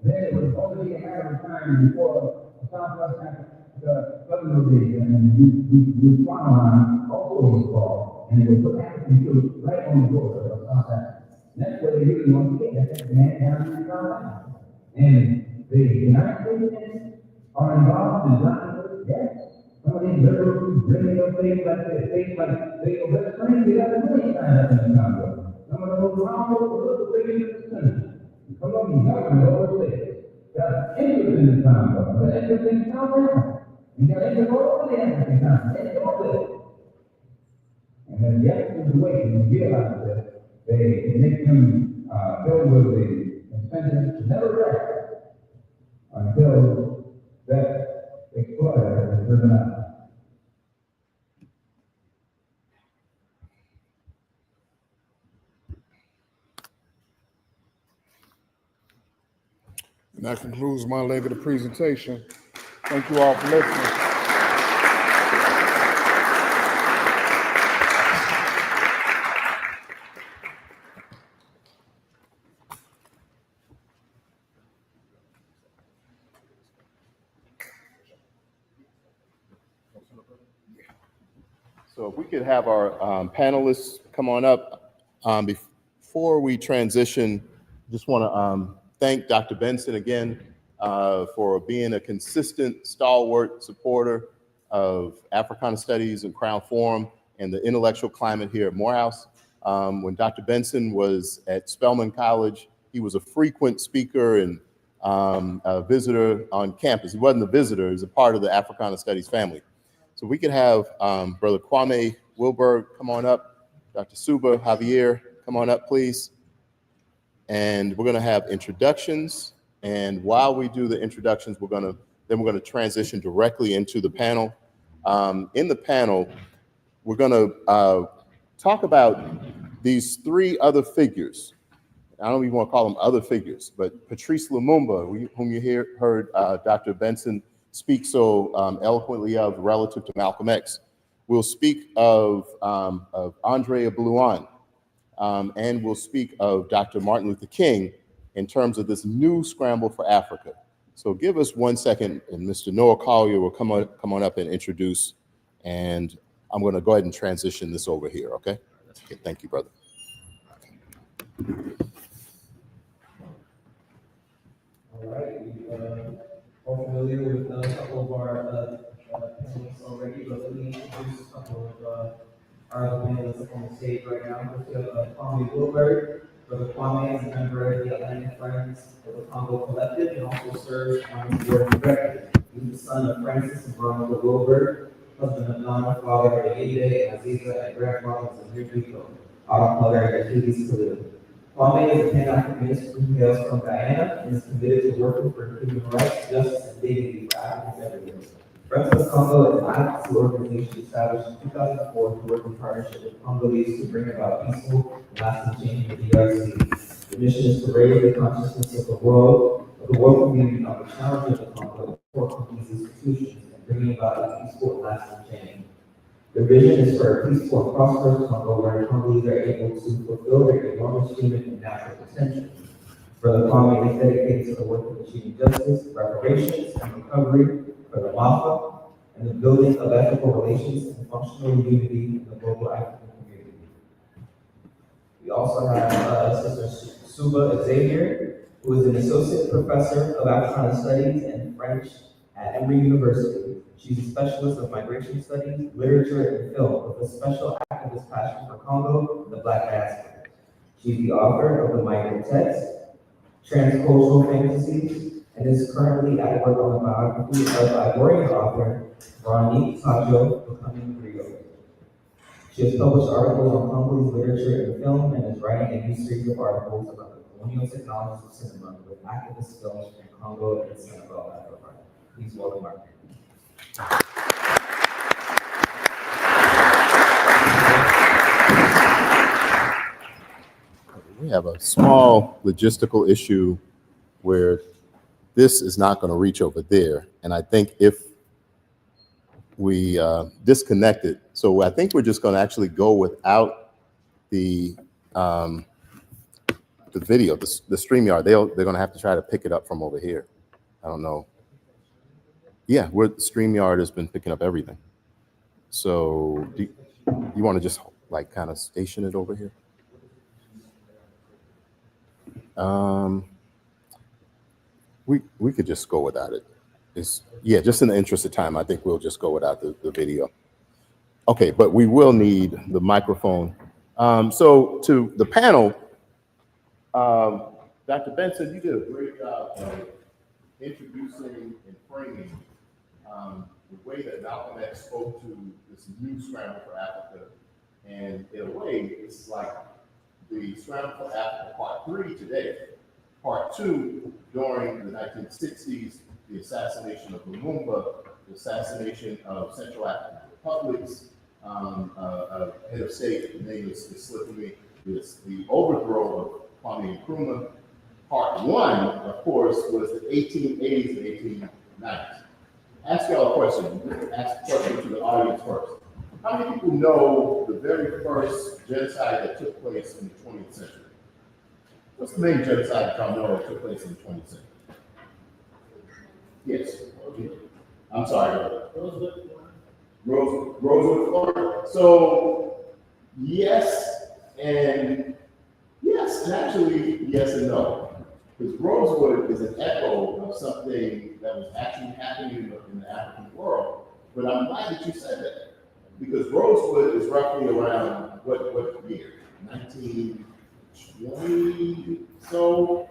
then it was only a matter of time before Southwest Africa government region and the farmland also was fall. And it would put African troops right on the border of South Africa. That's what they really want to get. That's the man down in South Africa. And the United States are involved in Zionism, yes. Some of these liberals bringing up things like this, things like they go, let's bring the other money signed up in the Congo. Some of those wrong little figures in the Senate. Some of them government overseas got interest in the Congo, but interest in South Africa. And got interest all over the African continent. It's all this. And then the Africans away and realize that they make them filled with the incentives to never rest until that exploiter is driven out. And that concludes my leg of the presentation. Thank you all for listening. So if we could have our panelists come on up. Before we transition, just want to thank Dr. Benson again for being a consistent, stalwart supporter of Africana Studies and Crown Forum and the intellectual climate here at Morehouse. When Dr. Benson was at Spelman College, he was a frequent speaker and a visitor on campus. He wasn't a visitor, he was a part of the Africana Studies family. So we could have Brother Kwame Wilberg come on up, Dr. Suba Javier, come on up, please. And we're gonna have introductions. And while we do the introductions, we're gonna transition directly into the panel. In the panel, we're gonna talk about these three other figures. I don't even want to call them other figures, but Patrice Lumumba, whom you heard Dr. Benson speak so eloquently of relative to Malcolm X. We'll speak of Andree Blouin, and we'll speak of Dr. Martin Luther King in terms of this new scramble for Africa. So give us 1 second, and Mr. Noah Collier will come on up and introduce, and I'm going to go ahead and transition this over here, okay? Okay, thank you, brother. All right, we are familiar with a couple of our panelists already, but let me introduce a couple of our other panelists on the stage right now. We have Kwame Wilberg. Brother Kwame is a member of the Atlantic Friends of the Congo Collective and also serves on the board of directors. He's the son of Francis and Veronica Wilberg, husband of Nana, father of Ayinde and Aziza, and grandfather of Enrico, our mother and Achilles Khalil. Kwame is a Pan Africanist who hails from Guyana and is committed to working for human rights, justice, and dignity for Africans everywhere. Friends of Congo is an advocacy organization established in 2004 to work in partnership with Congolese to bring about peaceful and lasting change in the DRC. The mission is to raise the consciousness of the world community on the challenge of the Congo, support these institutions, and bringing about a peaceful and lasting change. The vision is for a peaceful and prosperous Congo where Congolese are able to fulfill their enormous human and natural potential. Brother Kwame is dedicated to the work of achieving justice, reparations, and recovery for the Mafa, and the building of ethical relations and functional unity in the global African community. We also have Sister Suba Xavier, who is an associate professor of Africana Studies and French at Emory University. She's a specialist of migration studies, literature, and film with a special activist passion for Congo and the Black diaspora. She's the author of the Migrant Text, Transcultural Fantasies, and is currently at work on the biography of Ivorian author Veronique Sajo, Becoming Griot. She has published articles on Congolese literature and film and is writing a new series of articles about the colonial technologies of cinema with activist films from Congo and Senegal at the front. Please welcome our panel. We have a small logistical issue where this is not going to reach over there. And I think if we disconnect it, so I think we're just going to actually go without the video, the StreamYard. They're going to have to try to pick it up from over here. I don't know. Yeah, StreamYard has been picking up everything. So do you want to just like kind of station it over here? We could just go without it. Yeah, just in the interest of time, I think we'll just go without the video. Okay, but we will need the microphone. So to the panel, Dr. Benson, you did a great job of introducing and framing the way that Malcolm X spoke to this new scramble for Africa. And in a way, it's like the Scramble for Africa Part 3 today. Part 2 during the 1960s, the assassination of Lumumba, the assassination of Central African republics, head of state, the name is slipping me, the overthrow of Kwame Nkrumah. Part 1, of course, was the 1880s and 1890s. Ask y'all a question. Ask a question to the audience first. How many people know the very first genocide that took place in the 20th century? What's the main genocide that y'all know that took place in the 20th century? Yes. I'm sorry. Rosewood, Florida. So yes, and actually yes and no. Because Rosewood is an echo of something that was actually happening in the African world. But I'm glad that you said that. Because Rosewood is roughly around what year? 1920 so.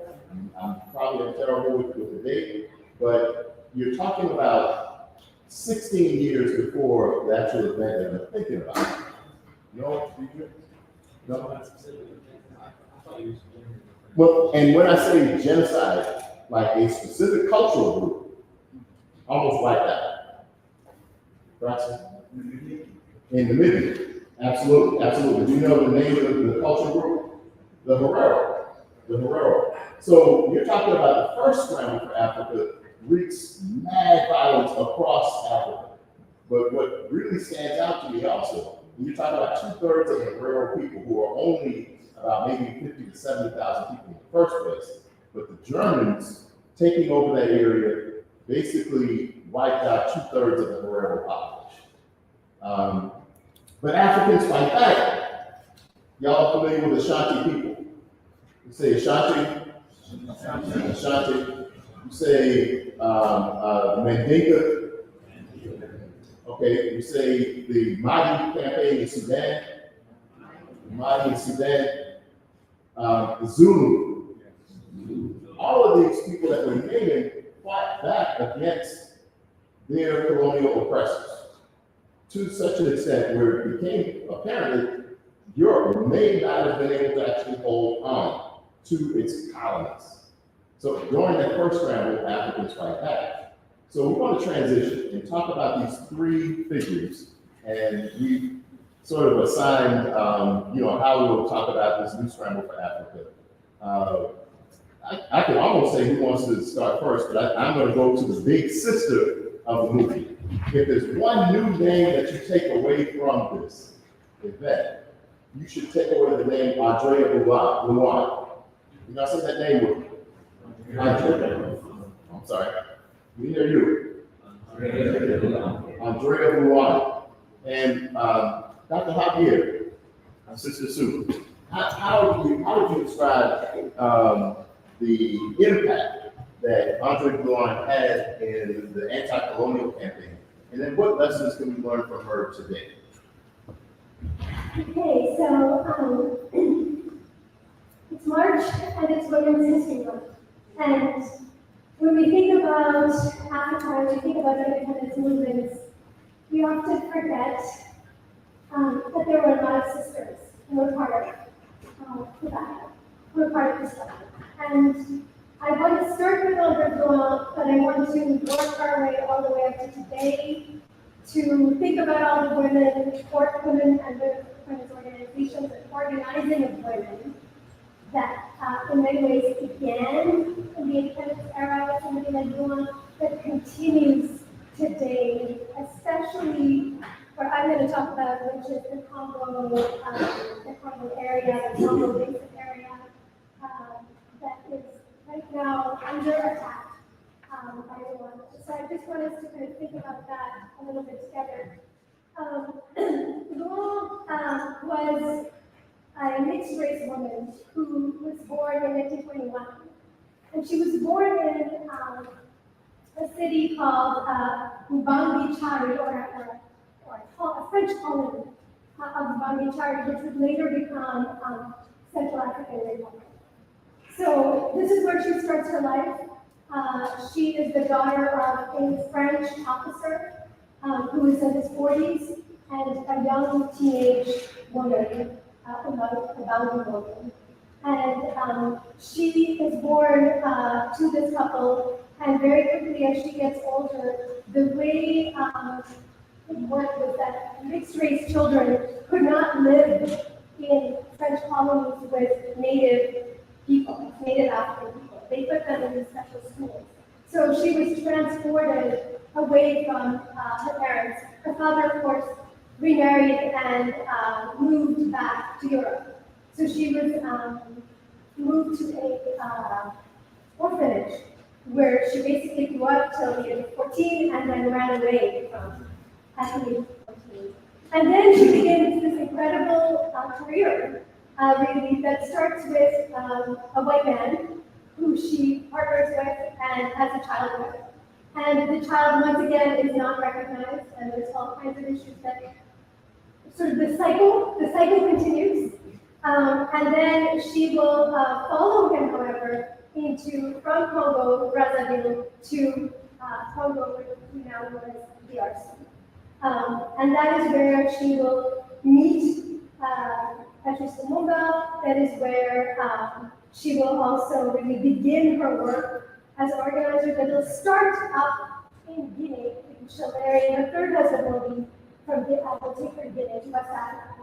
I'm probably terrible with the date, but you're talking about 16 years before the actual event that I'm thinking about. No? No? Well, and when I say genocide, like a specific cultural group, almost wiped out. Right? In Namibia. Absolutely, absolutely. Do you know the name of the cultural group? The Herero. The Herero. So you're talking about the first scramble for Africa wreaks mad violence across Africa. But what really stands out to me also, when you're talking about 2/3 of the Herero people who are only about maybe 50 to 70,000 people in the first place, but the Germans taking over that area basically wiped out 2/3 of the Herero population. But Africans fight back. Y'all familiar with Ashanti people? You say Ashanti? Ashanti. You say Mandinka. Okay, you say the Mahdi campaign in Sudan. Mahdi in Sudan. The Zulu. All of these people that we're naming fought back against their colonial oppressors to such an extent where it became apparently Europe may not have been able to actually hold on to its colonies. So during that first scramble, Africans fight back. So we want to transition and talk about these three figures, and we sort of assigned, how we'll talk about this new scramble for Africa. I can almost say who wants to start first, but I'm going to go to the big sister of the movie. If there's one new name that you take away from this event, you should take away the name Andree Blouin. You know, say that name with me. I'm sorry. We hear you. Andree Blouin. And Dr. Javier, Sister Sue, how would you describe the impact that Andree Blouin had in the anti-colonial campaign? And then what lessons can we learn from her today? Okay, so it's March and it's Women's History Month. And when we think about Africa, when we think about independence movements, we often forget that there were a lot of sisters who were part of the battle, who were part of the struggle. And I want to start with Andree Blouin, but I want to work our way all the way up to today to think about all the women, women and women's organizations and organizing of women that in many ways began in the independence era with somebody like Blouin, that continues today, especially what I'm going to talk about, which is the Congo area, the Congo Basin area, that is right now under attack by Rwanda. So I just want us to kind of think about that a little bit together. Blouin was a mixed race woman who was born in 1921. And she was born in a city called Ubangui-Chari, or a French colony of Ubangui-Chari, which would later become Central African Republic. So this is where she starts her life. She is the daughter of a French officer who is in his 40s and a young teenage woman, a Bangui woman. And she is born to this couple, and very quickly as she gets older, the way it worked was that mixed race children could not live in French colonies with native people, native African people. They put them in these special schools. So she was transported away from her parents. Her father, of course, remarried and moved back to Europe. So she was moved to a orphanage where she basically grew up till the age of 14 and then ran away from at the age of And then she begins this incredible career, really, that starts with a white man who she partners with and has a child with. And the child, once again, is not recognized, and there's all kinds of issues that sort of the cycle continues. And then she will follow him, however, from Congo, Brazzaville, to Congo, which we now know as DRC. And that is where she will meet Patrice E Lumumba. That is where she will also really begin her work as an organizer. That will start up in Guinea. She'll marry her third husband will be from Guinea, will take her to Guinea, to West Africa.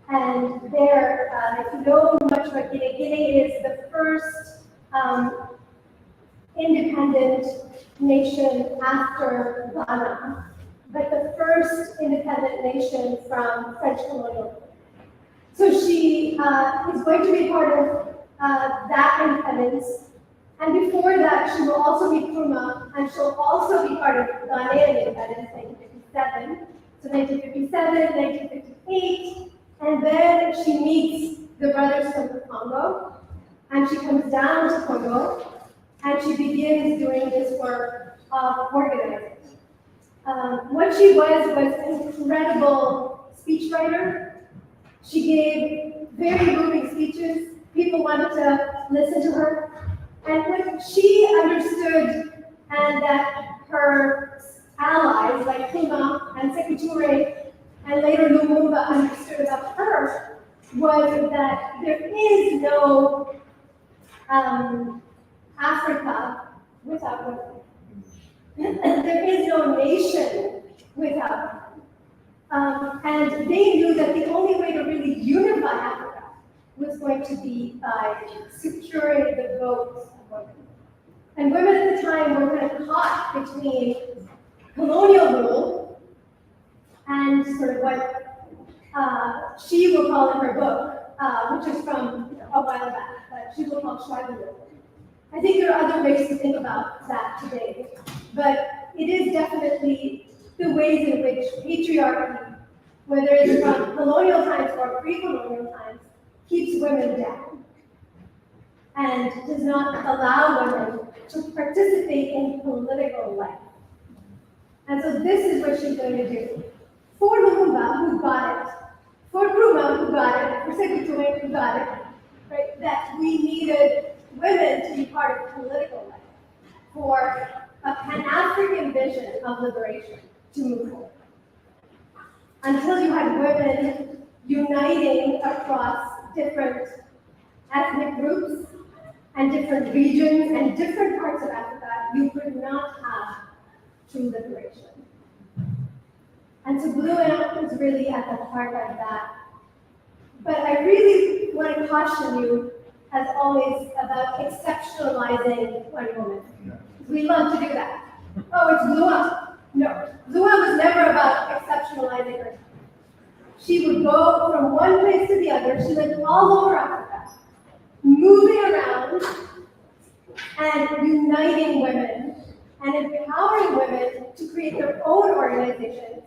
And there, if you know much about Guinea, Guinea is the first independent nation after Ghana, but the first independent nation from French colonial. So she is going to be part of that independence. And before that, she will also be Nkrumah, and she'll also be part of Ghanaian independence, 1957. So 1957, 1958, and then she meets the brothers from the Congo, and she comes down to Congo, and she begins doing this work of organizing. What she was an incredible speechwriter. She gave very moving speeches. People wanted to listen to her. And what she understood, and that her allies like Nkrumah and Sékou Touré and later Lumumba understood about her, was that there is no Africa without women. There is no nation without women. And they knew that the only way to really unify Africa was going to be by securing the votes of women. And women at the time were kind of caught between colonial rule and sort of what she will call in her book, which is from a while back, but she will call tribalism. I think there are other ways to think about that today, but it is definitely the ways in which patriarchy, whether it's from colonial times or pre-colonial times, keeps women down and does not allow women to participate in political life. And so this is what she's going to do. For Lumumba, who got it, for Nkrumah, who got it, for Sékou Touré, who got it, right, that we needed women to be part of political life, for a Pan-African vision of liberation to move forward. Until you had women uniting across different ethnic groups and different regions and different parts of Africa, you could not have true liberation. And so Blouin is really at the heart of that. But I really want to caution you, as always, about exceptionalizing one woman. We love to do that. Oh, it's Blouin. No, Blouin was never about exceptionalizing her. She would go from one place to the other. She lived all over Africa, moving around and uniting women and empowering women to create their own organizations.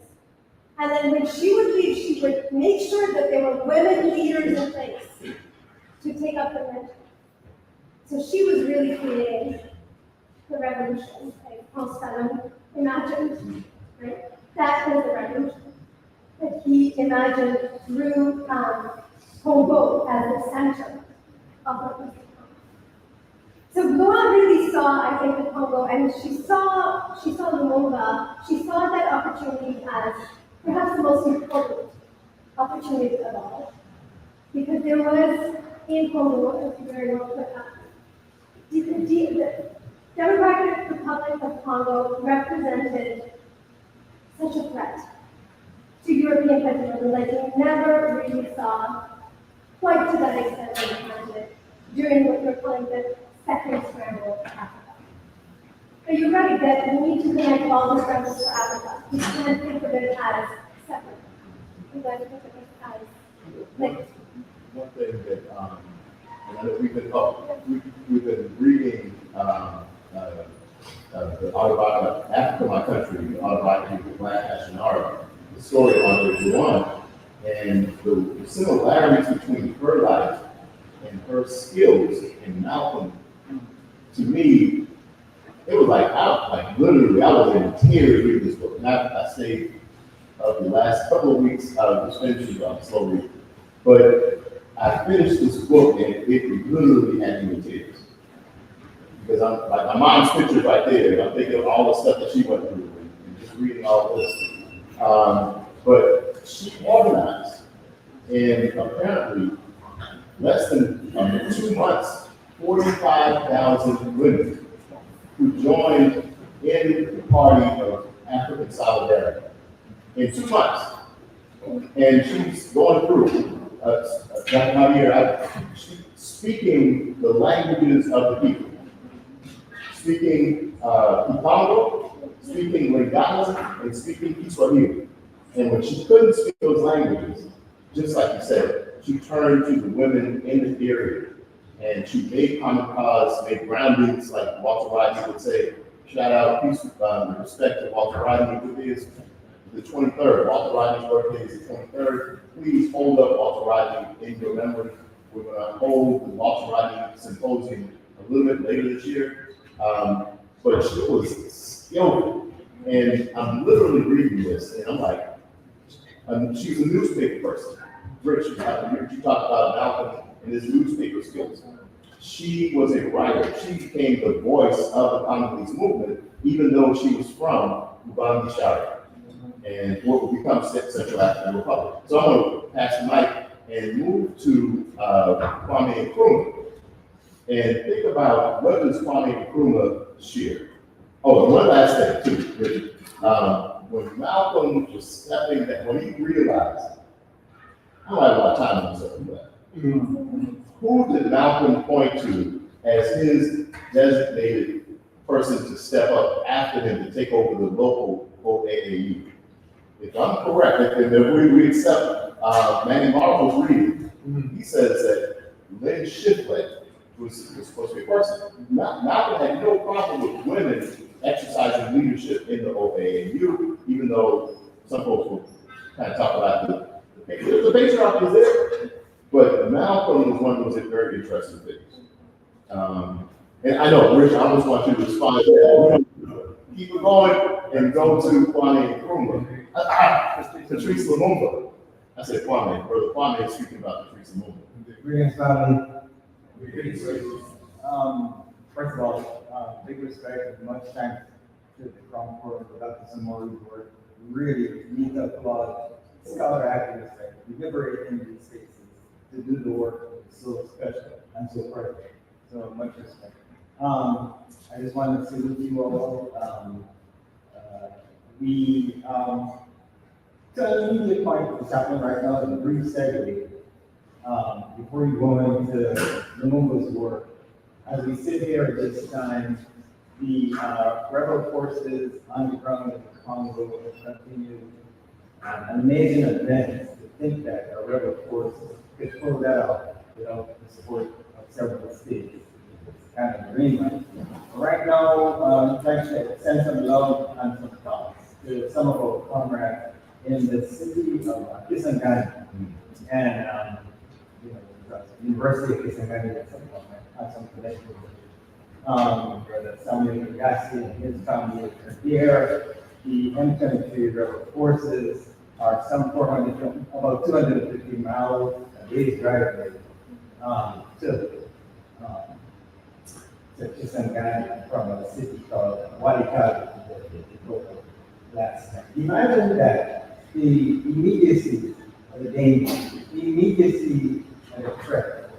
And then when she would leave, she would make sure that there were women leaders in place to take up the mantle. So she was really creating the revolution, like Paul Stalin imagined, right? That was the revolution that he imagined through Congo as the center of what was the Congo. So Blouin really saw, I think, the Congo, and she saw Lumumba, she saw that opportunity as perhaps the most important opportunity of all. Because there was in Congo, as you very well put up, the Democratic Republic of Congo represented such a threat to European federalism that you never really saw quite to that extent in the continent during what we're calling the second scramble for Africa. But you're right that we need to connect all the scrambles for Africa. We can't think of it as separate. We got to think of it as linked. One thing that I know we've been reading the autobiography, Africa, My Country, the autobiography of Black nationality, the story of Andree Blouin, And the similarities between her life and her skills in Malcolm, to me, it was like literally, I was in tears reading this book. And I stayed the last couple of weeks, just finishing up slowly. But I finished this book and it literally had me in tears. Because I'm like, my mom's picture right there, and I'm thinking of all the stuff that she went through and just reading all this. But she organized, and apparently, less than 2 months, 45,000 women who joined in the party of African solidarity in 2 months. And she's going through, speaking the languages of the people, speaking Congo, speaking Lingala, and speaking Kiswahili. And when she couldn't speak those languages, just like you said, she turned to the women in the area, and she made common cause, made groundings, like Walter Rodney would say. Shout out, peace, respect to Walter Rodney. It is the 23rd. Walter Rodney's birthday is the 23rd. Please hold up Walter Rodney in your memory. We're going to hold the Walter Rodney Symposium a little bit later this year. But she was skillful. And I'm literally reading this, and I'm like, she's a newspaper person. Rich, you talked about Malcolm and his newspaper skills. She was a writer. She became the voice of the Congolese movement, even though she was from Ubangi Shire and what would become Central African Republic. So I'm going to pass the mic and move to Kwame Nkrumah. And think about, what does Kwame Nkrumah share? Oh, and one last thing too, Richard. When Malcolm was stepping back, when he realized, I don't have a lot of time on myself, but who did Malcolm point to as his designated person to step up after him to take over the local OAAU? If I'm correct, if we accept Manny Marvel's reading, he says that Lynn Shiflett was supposed to be a person. Malcolm had no problem with women exercising leadership in the OAAU, even though some folks will kind of talk about the patriarchy is there, but Malcolm was one of those very interesting things. And I know, Rich, I just want you to respond to that. Keep it going and go to Kwame Nkrumah. Patrice Lumumba. I said Kwame, Brother Kwame is speaking about Patrice Lumumba. Greetings, family. First of all, big respect and much thanks to the Crown for Dr. Samori's work. Really need to applaud scholar activists that deliberate in these spaces to do the work so special and so perfect. So much respect. I just wanted to salute you all. To an immediate point what's happening right now is a brief segue. Before you go into Lumumba's work, as we sit here at this time, the rebel forces on the ground in the Congo have continued an amazing advance to think that a rebel force could pull that out without the support of several states. It's kind of green light. Right now, I'd like to send some love and some thoughts to some of our comrades in the city of Kisangani and the University of Kisangani has some connection with Brother Samuel Gassi and his family are here. The M23 rebel forces are some 400, about 250 miles a day's drive to Kisangani from a city called Walikali last night. Imagine that the immediacy of the danger, the immediacy of the threat,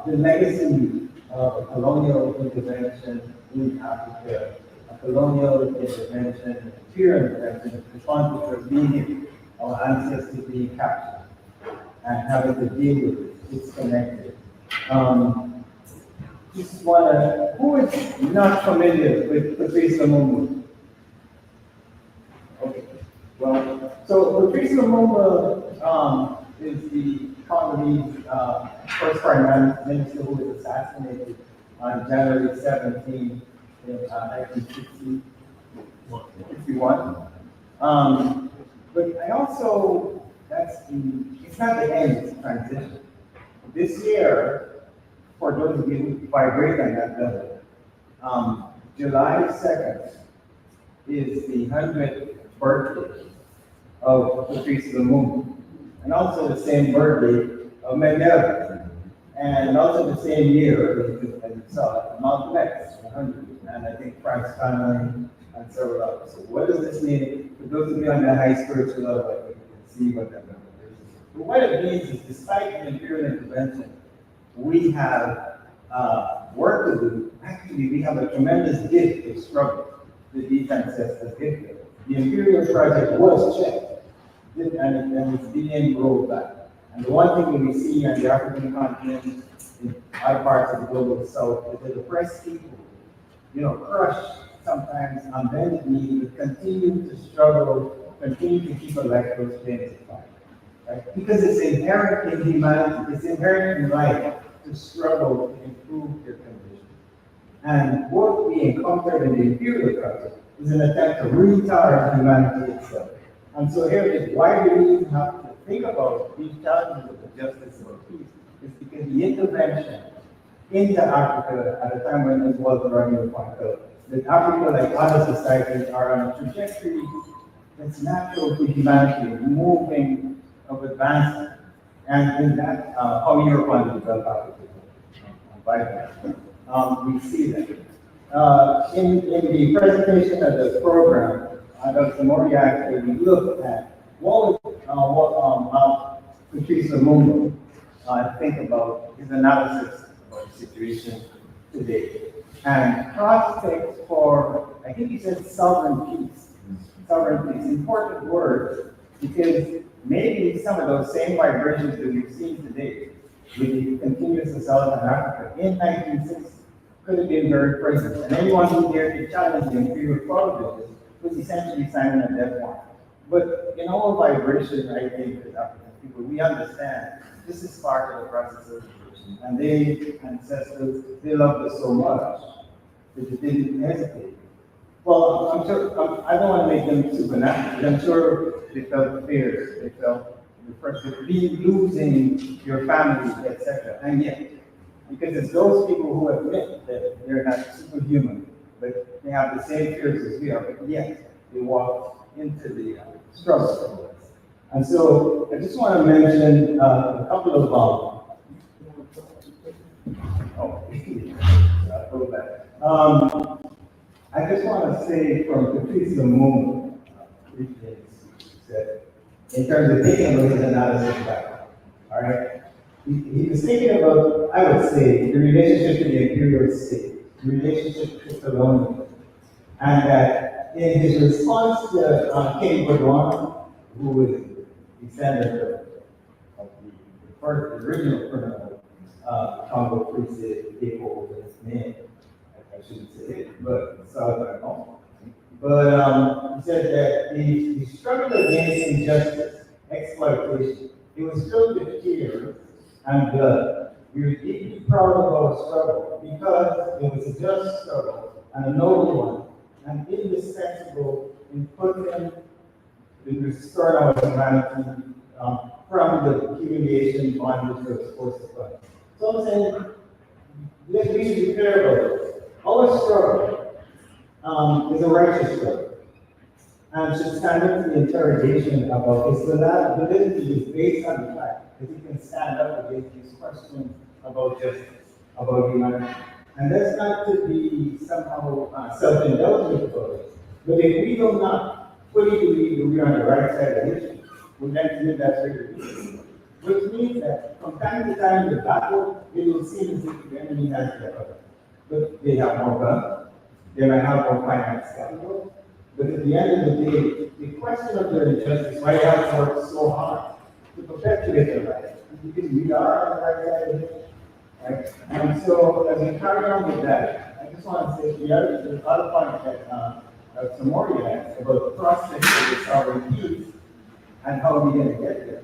the legacy of a colonial intervention in Africa, a colonial intervention, imperial intervention, responsible for being our ancestors being captured and having to deal with it. It's connected. Just wanna, who is not familiar with Patrice Lumumba? Okay, well, so Patrice Lumumba is the Congolese first prime minister who was assassinated on January 17, 1961. But I also it's not the end, it's transition. This year, for those of you who vibrate on that level, July 2nd is the 100th birthday of Patrice Lumumba, and also the same birthday of Mandela, and also the same year, as you saw, Malcolm X, 100, and I think Frank's family, and several others. So what does this mean? For those of you on the high spiritual level, you can see what that number is. But what it means is, despite the imperial intervention, we have work to do. Actually, we have a tremendous gift of struggle that these ancestors gifted. The imperial project was checked, and it's being rolled back. And the one thing that we see on the African continent, in other parts of the global south, is that the oppressed people, crushed sometimes on bended knee, but continue to struggle, continue to keep a life those pains of life. Right? Because it's inherent in humanity, it's inherent in life to struggle to improve their condition. And what we encountered in the imperial project is an attempt to retard humanity itself. And so here it is, why do we even have to think about these challenges of the justice or peace? It's because the intervention into Africa at a time when it was running the point out, that Africa, like other societies, are on a trajectory that's natural to humanity, moving of advancement. And in that, how Europe developed Africa, we see that. In the presentation of the program, Dr. Mori actually looked at what Patrice Lumumba think about his analysis of the situation today. And prospects for, I think he said sovereign peace. Sovereign peace, important word, because maybe some of those same vibrations that we've seen today with the continuous assault on Africa in 1960 could have been very present. And anyone who dared to challenge the imperial providence was essentially signing a death warrant. But in all vibration, I think that African people, we understand this is part of the process of evolution. And they, ancestors, they loved us so much that they didn't hesitate. Well, I'm sure, I don't want to make them supernatural, but I'm sure they felt fears, they felt the pressure of losing your family, etc. And yet, because it's those people who admit that they're not superhuman, but they have the same fears as we are, but yet they walk into the struggle. And so I just want to mention a couple of I just want to say from Patrice Lumumba, that in terms of thinking about his analysis back, all right? He was thinking about, I would say, the relationship to the imperial state, the relationship to colonialism, and that in his response to King Blouin, who was the descendant of the first original criminal Congo priest gave over his name, I shouldn't say it, but Southern home. But he said that the struggle against injustice, exploitation, it was filled with tears and blood. We were deeply proud of our struggle because it was a just struggle and a noble one, and indispensable in putting the restored our humanity from the humiliation bondage that was forced upon us. So I'm saying, let's be clear about this. Our struggle is a righteous struggle, and should stand up to the interrogation about its validity is based on the fact that it can stand up against these questions about justice, about humanity. And that's not to be somehow self-indulgent about it, but if we do not fully believe that we are on the right side of history, we're going to live that way. Which means that from time to time in the battle, it will seem as if the enemy has their cover. But they have more guns, they might have more finance capital, but at the end of the day, the question of their injustice, why they have to work so hard to perpetuate their rights, because we are on the right side of it, right? And so, as we carry on with that, I just want to say the other point that Samori asked about the prospects of the sovereign peace and how we're going to get there.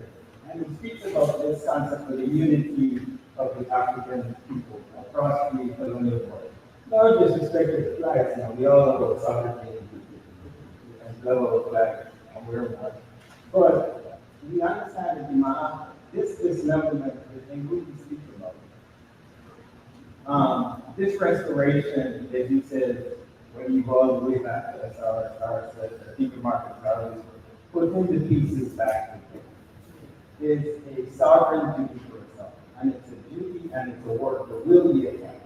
And he speaks about this concept of the unity of the African people across the colonial world. No disrespect to the flags, now we all know about sovereignty and love of flag, and we're not. But we understand the demand, this dismemberment that they will be speaking about. This restoration, as you said, when you go all the way back to SRS, the people market values, putting the pieces back together is a sovereign duty for itself. And it's a duty and it's a work that will be attacked.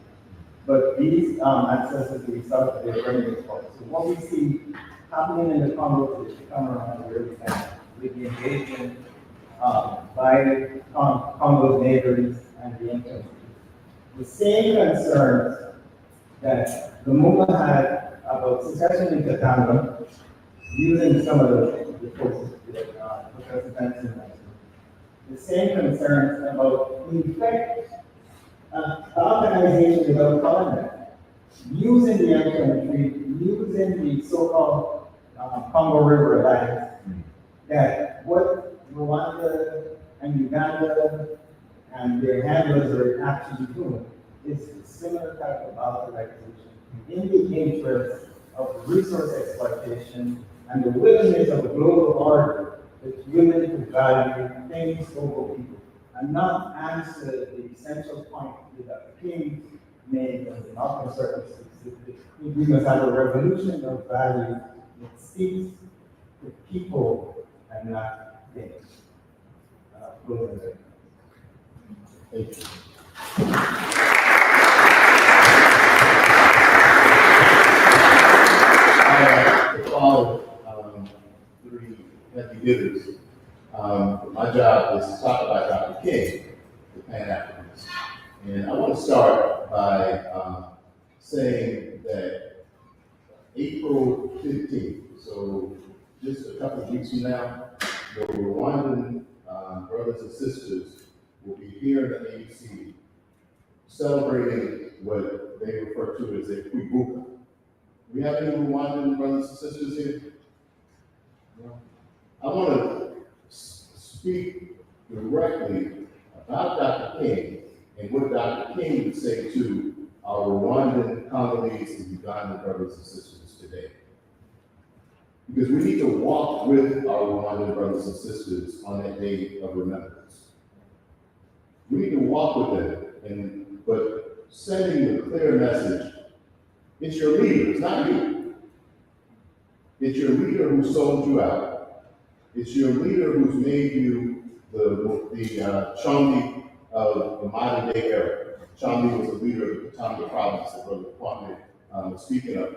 But these ancestors, we saw that they're bringing this forward. So what we see happening in the Congo is to come around where we can with the engagement by Congo's neighbors and the influence. The same concerns that Lumumba had about succession in Katanga, using some of the forces, Professor Benson mentioned. The same concerns about the effect organization without government, using the M23, using the so-called Congo River Alliance, that what Rwanda and Uganda and their handlers are actually doing is a similar type of authorization in the interest of resource exploitation and the willingness of the global order that's willing to value things over people and not answer the essential point that the king made and the Malcolm circumstances. We must have a revolution of value that speaks to people and not things. Thank you. I follow three heavy hitters. My job is to talk about Dr. King, the Pan Africanist. And I want to start by saying that April 15th, so just a couple of weeks from now, the Rwandan brothers and sisters will be here in the AUC celebrating what they refer to as a Kwibuka. Do we have any Rwandan brothers and sisters here? No. I want to speak directly about Dr. King and what Dr. King would say to our Rwandan, Congolese, and Ugandan brothers and sisters today. Because we need to walk with our Rwandan brothers and sisters on that day of remembrance. We need to walk with them, but sending the clear message, it's your leader, it's not you. It's your leader who sold you out. It's your leader who's made you the Chombi of the modern day era. Chombi was the leader of the Katanga province that Brother Kwame was speaking of.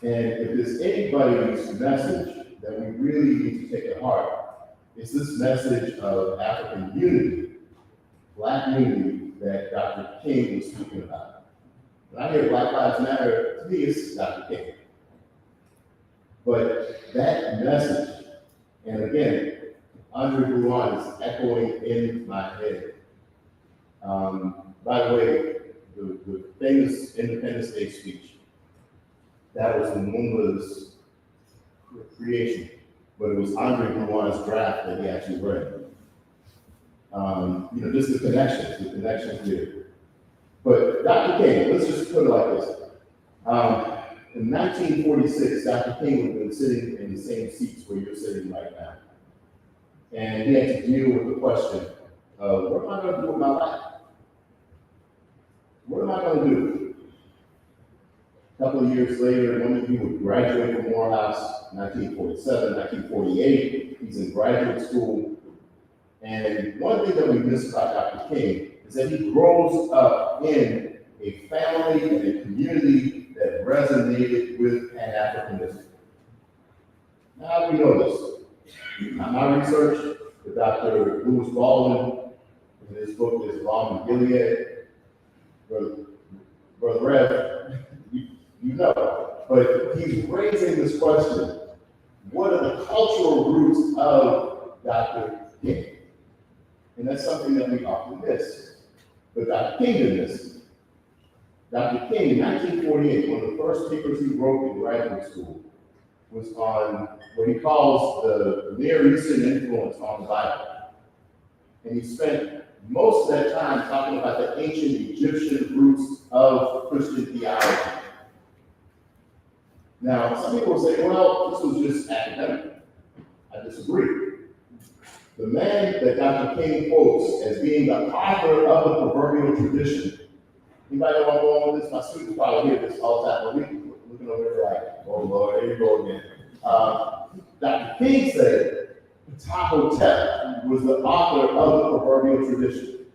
And if there's anybody's message that we really need to take to heart, it's this message of African unity, Black unity that Dr. King was speaking about. When I hear Black Lives Matter, to me it's Dr. King. But that message, and again, Andree Blouin is echoing in my head. By the way, the famous Independence Day speech, that was Lumumba's creation, but it was Andree Blouin's draft that he actually read. Just the connections here. But Dr. King, let's just put it like this. In 1946, Dr. King would have been sitting in the same seats where you're sitting right now. And he had to deal with the question of, what am I going to do with my life? What am I going to do? A couple of years later, one of you would graduate from Morehouse, 1947, 1948. He's in graduate school. And one thing that we miss about Dr. King is that he grows up in a family and a community that resonated with Pan Africanism. Now, how do we know this? My research with Dr. Andree Blouin in his book is Balm and Gilead. Brother Rev, you know, but he's raising this question: what are the cultural roots of Dr. King? And that's something that we often miss. But Dr. King did this. Dr. King, in 1948, one of the first papers he wrote in graduate school was on what he calls the Near Eastern influence on the Bible. And he spent most of that time talking about the ancient Egyptian roots of Christian theology. Now, some people say, well, this was just academic. I disagree. The man that Dr. King quotes as being the author of the proverbial tradition. Anybody know where I'm going with this? My students probably hear this all the time, but we looking over here like, oh Lord, here you go again. Dr. King said Ptahhotep was the author of the proverbial tradition.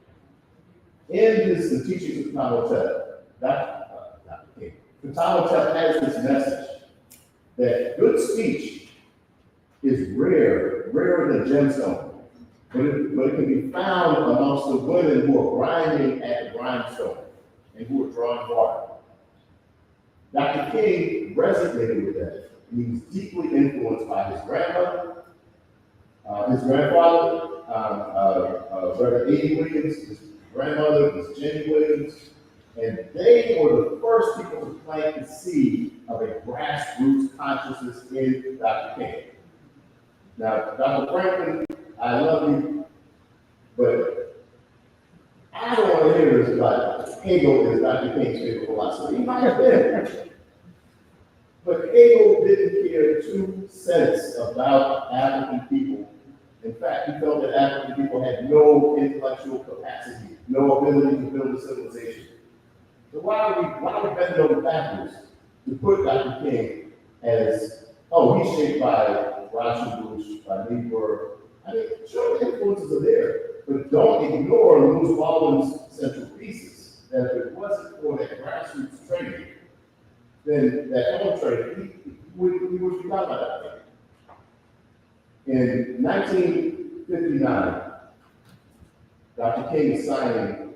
In the teachings of Ptahhotep, Dr. King, Ptahhotep has this message that good speech is rarer than gemstone. But it can be found amongst the women who are grinding at the grindstone and who are drawing water. Dr. King resonated with that. He was deeply influenced by his grandmother, his grandfather, Reverend A.D. Williams, his grandmother was Jenny Williams, and they were the first people to plant the seed of a grassroots consciousness in Dr. King. Now, Dr. Franklin, I love you, but I don't want to hear this about Hegel is Dr. King's favorite philosophy. He might have been. But Hegel didn't care 2 cents about African people. In fact, he felt that African people had no intellectual capacity, no ability to build a civilization. So why are we bending over backwards to put Dr. King as, oh, he's shaped by Rauschenbusch, by Niebuhr? I mean, sure, the influences are there, but don't ignore Louis Baldwin's central thesis that if it wasn't for that grassroots training, then that home training, we would forgot about that thing. In 1959, Dr. King is signing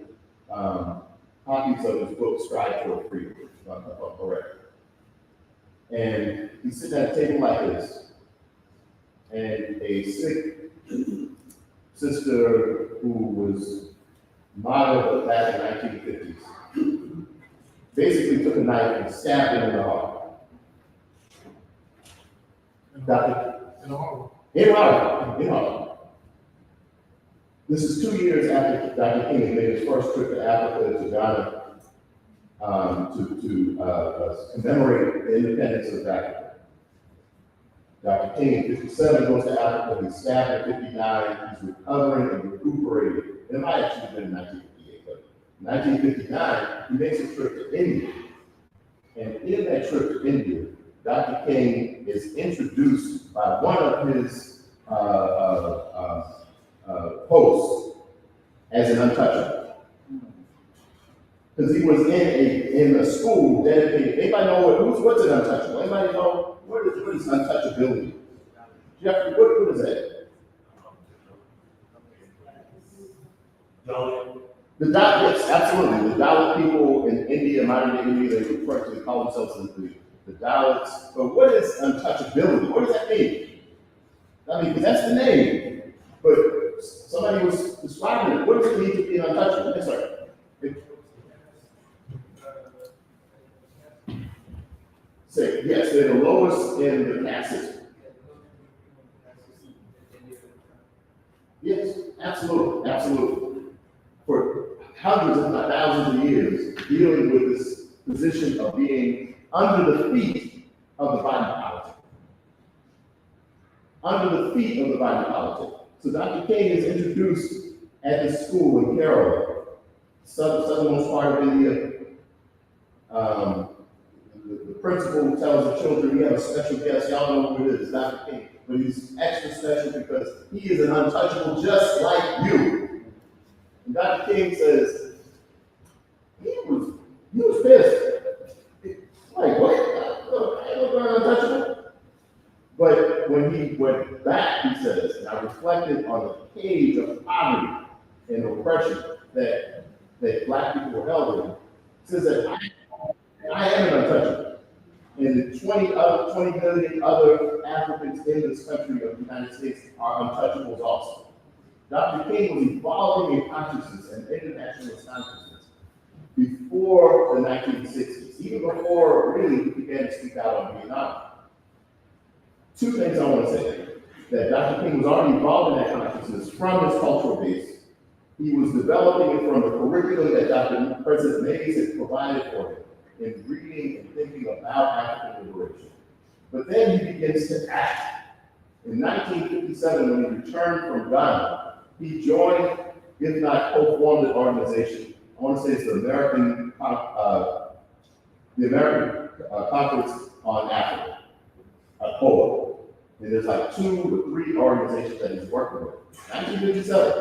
copies of his book, Strive for Freedom, if I'm correct. And he's sitting at a table like this, and a sick sister who was modeled back in the 1950s basically took a knife and stabbed him in the heart. In Harlem. This is 2 years after Dr. King made his first trip to Africa, to Ghana, to commemorate the independence of Africa. Dr. King in 57 goes to Africa, he's stabbed in 59, he's recovering and recuperating. It might actually have been in 1958, but in 1959, he makes a trip to India. And in that trip to India, Dr. King is introduced by one of his hosts as an untouchable. Because he was in a school dedicated. Anybody know what's an untouchable? Anybody know what is untouchability? Jeffrey, what is that? The Dalit, yes, absolutely. The Dalit people in India, modern day India, they call themselves the Dalits. But what is untouchability? What does that mean? I mean, because that's the name. But somebody was describing it. What does it mean to be untouchable? Yes, sir. Yes, they're the lowest in the caste system. Yes, absolutely, absolutely. For hundreds, if not thousands of years, dealing with this position of being under the feet of the body politic. Under the feet of the body politic. So Dr. King is introduced at this school in Kerala, southernmost part of India. The principal tells the children, we have a special guest, y'all know who it is, Dr. King. But he's extra special because he is an untouchable just like you. And Dr. King says, he was pissed. Like, what? I ain't no untouchable. But when he went back, he says, and I reflected on the cage of poverty and oppression that Black people were held in, he says that I am an untouchable. And the 20 million other Africans in this country of the United States are untouchables also. Dr. King was evolving in consciousness and internationalist consciousness before the 1960s, even before really he began to speak out on Vietnam. 2 things I want to say. That Dr. King was already involved in that consciousness from his cultural base. He was developing it from the curriculum that President Mays had provided for him in reading and thinking about African liberation. But then he begins to act In 1957, when he returned from Ghana, he joined, if not co-formed, an organization. I want to say it's the American Conference on Africa, ECOWAS. And there's like 2 or 3 organizations that he's working with. 1957,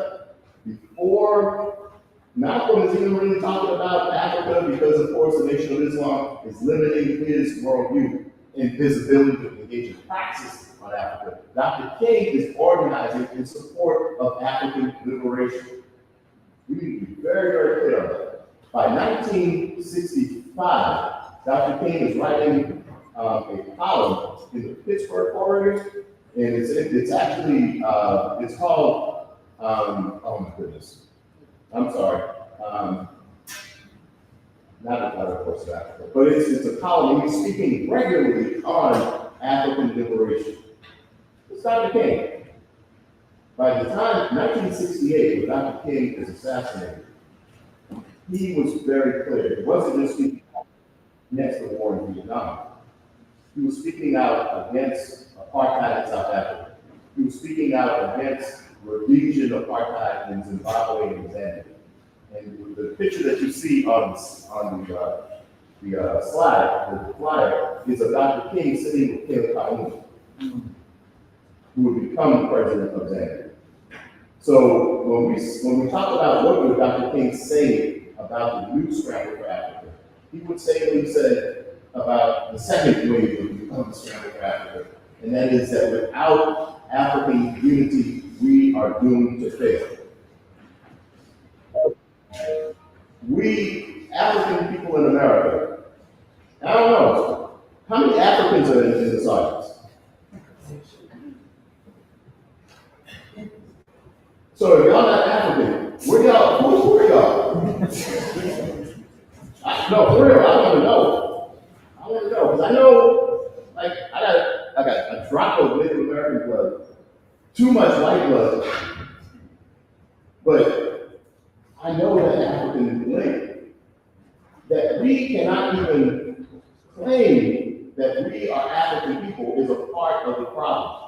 before Malcolm is even really talking about Africa, because of course the Nation of Islam is limiting his worldview and his ability to engage in praxis on Africa. Dr. King is organizing in support of African liberation. We need to be very, very clear on that. By 1965, Dr. King is writing a column in the Pittsburgh Courier, and it's actually it's called oh my goodness, I'm sorry, not a course of Africa, but it's a column. He's speaking regularly on African liberation. It's Dr. King. By the time 1968, when Dr. King is assassinated, he was very clear. He wasn't just speaking out against the war in Vietnam. He was speaking out against apartheid in South Africa. He was speaking out against Rhodesian apartheid in Zimbabwe and Zambia. And the picture that you see on the slide, the flyer, is of Dr. King sitting with Caleb Kaunda, who would become the president of Zambia. So when we talk about what would Dr. King say about the new scramble for Africa, he would say what he said about the second wave of the scramble for Africa, and that is that without African unity, we are doomed to fail. We, African people in America, I don't know, how many Africans are in this audience? So if y'all not African, where y'all, who are y'all? No, for real, I want to know. Because I know, like, I got a drop of Native American blood, too much white blood, but I know that African link, that we cannot even claim that we are African people is a part of the problem.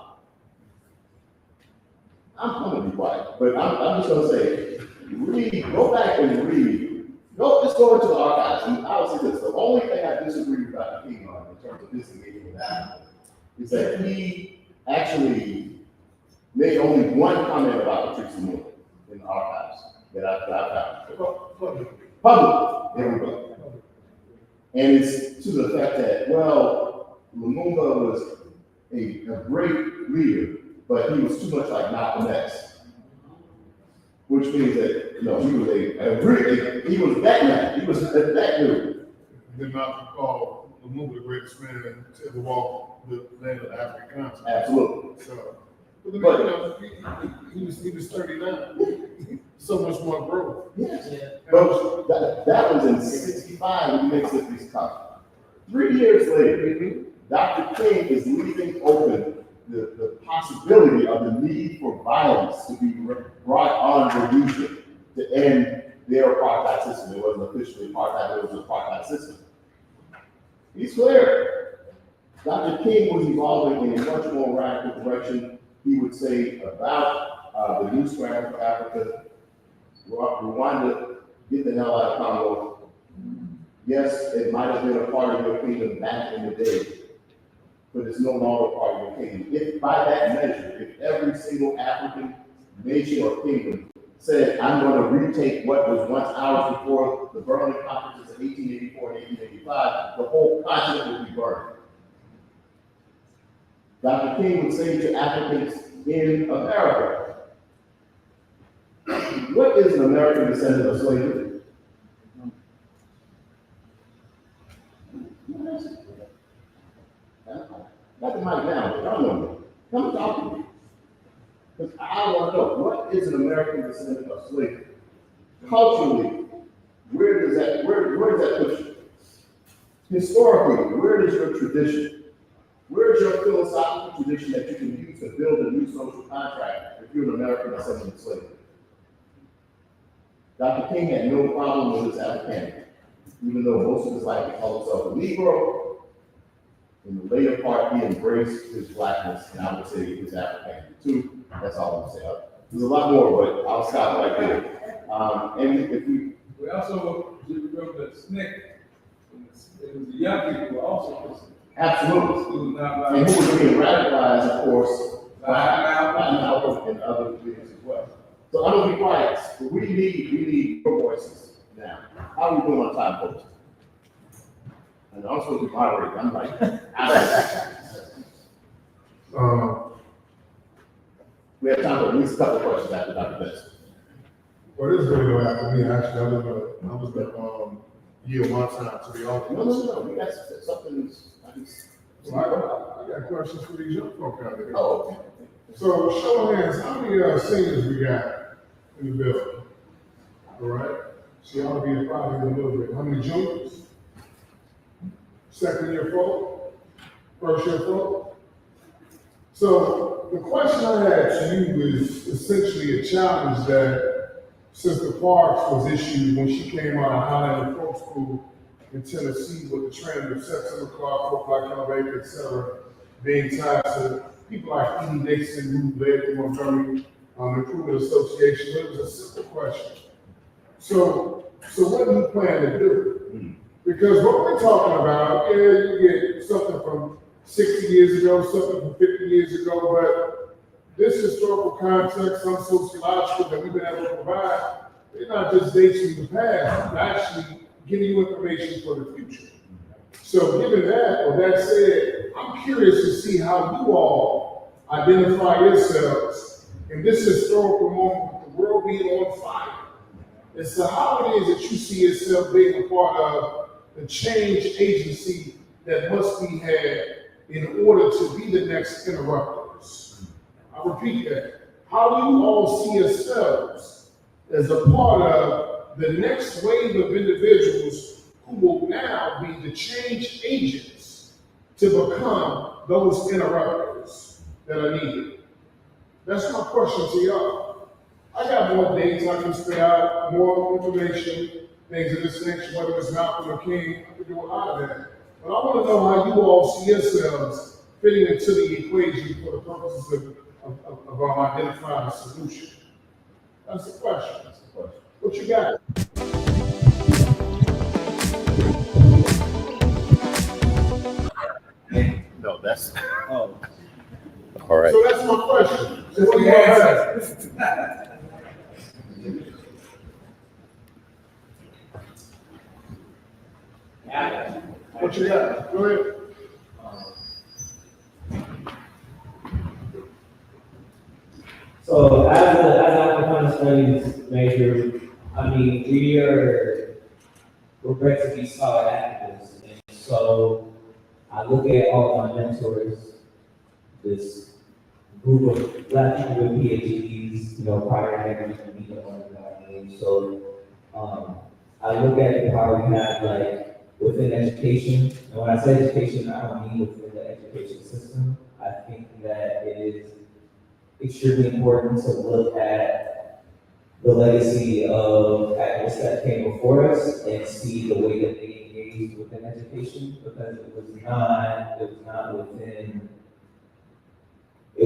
I'm going to be quiet, but I'm just going to say, go back and read. Just go into the archives. And I will say this: the only thing I disagree with Dr. King on in terms of disengaging with Africa is that he actually made only one comment about Patrice E Lumumba in the archives that I've found. Public. There we go. And it's to the fact that, well, Lumumba was a great leader, but he was too much like Malcolm X, which means that he was he was that man. He was that dude. Then Malcolm called Lumumba the greatest man to ever walk the land of the African continent. Absolutely. So, he was 39. So much more growth. Yes. But that was in '65 when he makes these comments. 3 years later, Dr. King is leaving open the possibility of the need for violence to be brought on Rhodesia to end their apartheid system. It wasn't officially apartheid, it was an apartheid system. He's clear. Dr. King was evolving in a much more radical direction. He would say about the new scramble for Africa, Rwanda, get the hell out of Congo. Yes, it might have been a part of your kingdom back in the day, but it's no longer part of your kingdom. If by that measure, if every single African nation or kingdom said, I'm going to retake what was once ours before the Berlin conferences of 1884 and 1885, the whole continent would be burned. Dr. King would say to Africans in America, what is an American descendant of slavery? Not the mic now, but y'all know me. Come talk to me. Because I want to know, what is an American descendant of slavery? Culturally, where does that push you? Historically, where is your tradition? Where is your philosophical tradition that you can use to build a new social contract if you're an American descendant of slavery? Dr. King had no problem with his Africanity, even though most of his life he called himself a Negro, In the later part, he embraced his blackness, and I would say his Africanity too. That's all I'm saying. There's a lot more, but I'll stop right there. And if we also remember that SNCC, it was the young people who also. Absolutely. And who was being radicalized, of course, by Malcolm and other leaders as well. So I'm gonna be quiet. We need your voices now. How are we doing on time, folks? And I'm supposed to be moderating. I'm like, we have time for at least a couple of questions after Dr. Benson. Well, this is going to go after me. Actually, I was gonna yield my time to the audience. No. We got something. Well, I got questions for these young folk out there. Oh, okay. So, show of hands, how many seniors we got in the building? All right. So, y'all be probably in a little bit. How many juniors? Second year folk? First year folk? So, the question I had to you is essentially a challenge that Sister Parks was issued when she came out of Highland Folk School in Tennessee with the trend of September Clark, Folk Like Elevator, et cetera, being tied to people like Edie Dixon, who led the Montgomery Improvement Association. It was a simple question. So what do you plan to do? Because what we're talking about, you get something from 60 years ago, something from 50 years ago, but this historical context, some sociological that we've been able to provide, they're not just dates from the past, they're actually giving you information for the future. So given that, or that said, I'm curious to see how you all identify yourselves in this historical moment with the world being on fire. As to how it is that you see yourself being a part of the change agency that must be had in order to be the next interrupters. I repeat that. How do you all see yourselves as a part of the next wave of individuals who will now be the change agents to become those interrupters that are needed? That's my question to y'all. I got more dates I can spit out, more information, things of this nature, whether it's Malcolm or King, I can do a lot of that. But I want to know how you all see yourselves fitting into the equation for the purposes of identifying a solution. That's the question. What you got? No, that's. Oh. All right. So that's my question. So what do you have? What you got? Go ahead. So as an Africanist studies major, I mean, we're bred to be solid activists. And so I look at all my mentors, this group of Black people with PhDs, prior to never meeting one of them. So I look at the power we have, like, within education. And when I say education, I don't mean within the education system. I think that it is extremely important to look at the legacy of activists that came before us and see the way that they engaged within education, because it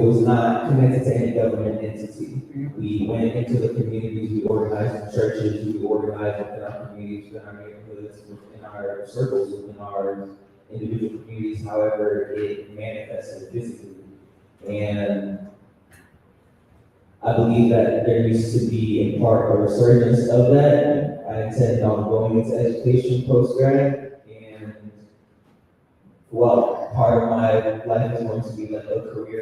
was not connected to any government entity. We went into the communities, we organized in churches, we organized within our communities, within our neighborhoods, within our circles, within our individual communities, however it manifested physically. And I believe that there needs to be, in part, a resurgence of that. I intend on going into education post-grad, and while part of my life is going to be like a career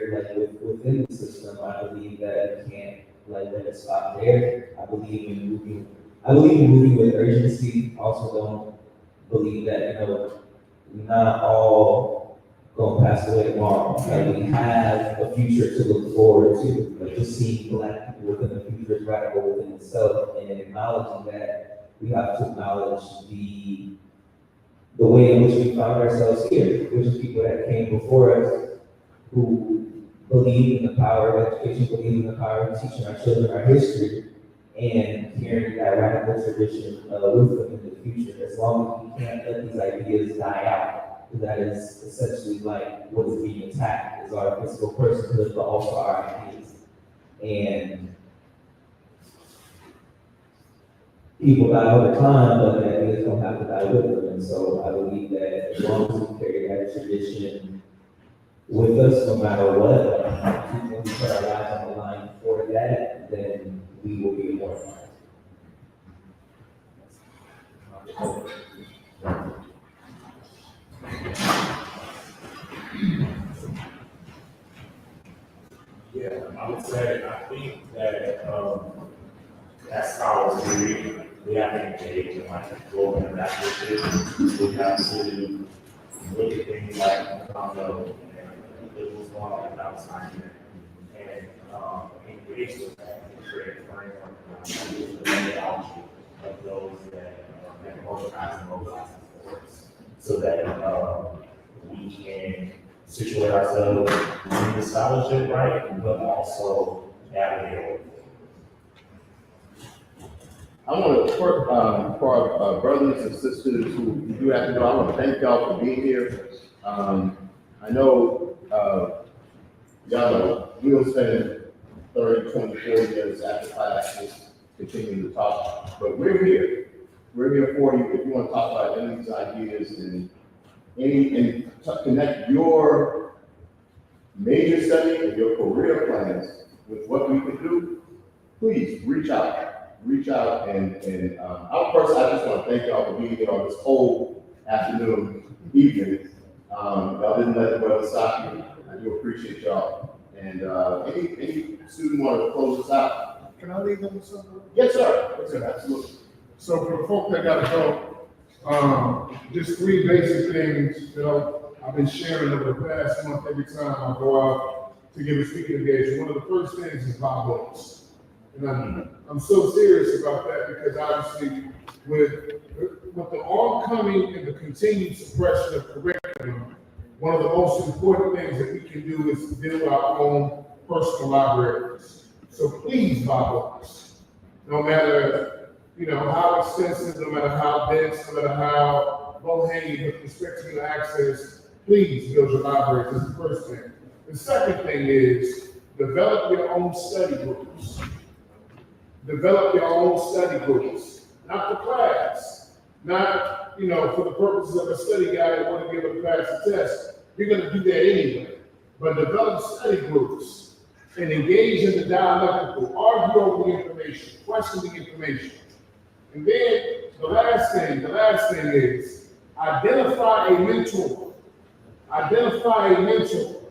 within the system, I believe that we can't let it stop there. I believe in moving with urgency. Also don't believe that, not all gonna pass away tomorrow. Like, we have a future to look forward to. Like, just seeing Black people within the future is radical within itself, and acknowledging that we have to acknowledge the way in which we found ourselves here, which is people that came before us who believe in the power of education, believe in the power of teaching our children our history, and carrying that radical tradition with them in the future. As long as we can't let these ideas die out, that is essentially like what is being attacked is our physical personhood, but also our ideas. And people die over time, but the ideas don't have to die with them. And so I believe that as long as we carry that tradition with us, no matter what, when we put our lives on the line for that, then we will be immortalized. Yeah, I would say, I think that, as scholars, we have to engage in like global initiatives. We have to look at things like the Congo and look what's going on outside and engage with that and create a framework around the methodology of those that organize and mobilize for us, so that we can situate ourselves in the scholarship, right, but also navigate. I want to, for our brothers and sisters who do have to go, I want to thank y'all for being here. I know, y'all know, we'll spend 30, 20, 40 years after class continuing to talk, but we're here. We're here for you if you want to talk about any of these ideas and connect your major study and your career plans with what we can do. Please reach out. And I just want to thank y'all for being here on this cold afternoon, evening. Y'all didn't let the weather stop you. I do appreciate y'all. And any student want to close us out? Can I leave them with something? Yes, sir. Yes, sir. Absolutely. So for the folk that gotta go, just 3 basic things that I've been sharing over the past month every time I go out to give a speaking engagement. One of the first things is my books. And I'm so serious about that because obviously with the oncoming and the continued suppression of curriculum, one of the most important things that we can do is build our own personal libraries. So please buy books, no matter how extensive, no matter how dense, no matter how low-hanging with respect to your access. Please build your library. That's the first thing. The second thing is develop your own study groups. Develop your own study groups, not for class, not for the purposes of a study guide that want to be able to pass the test. You're going to do that anyway. But develop study groups and engage in the dialectical, argue over the information, question the information. And then the last thing is identify a mentor. Identify a mentor,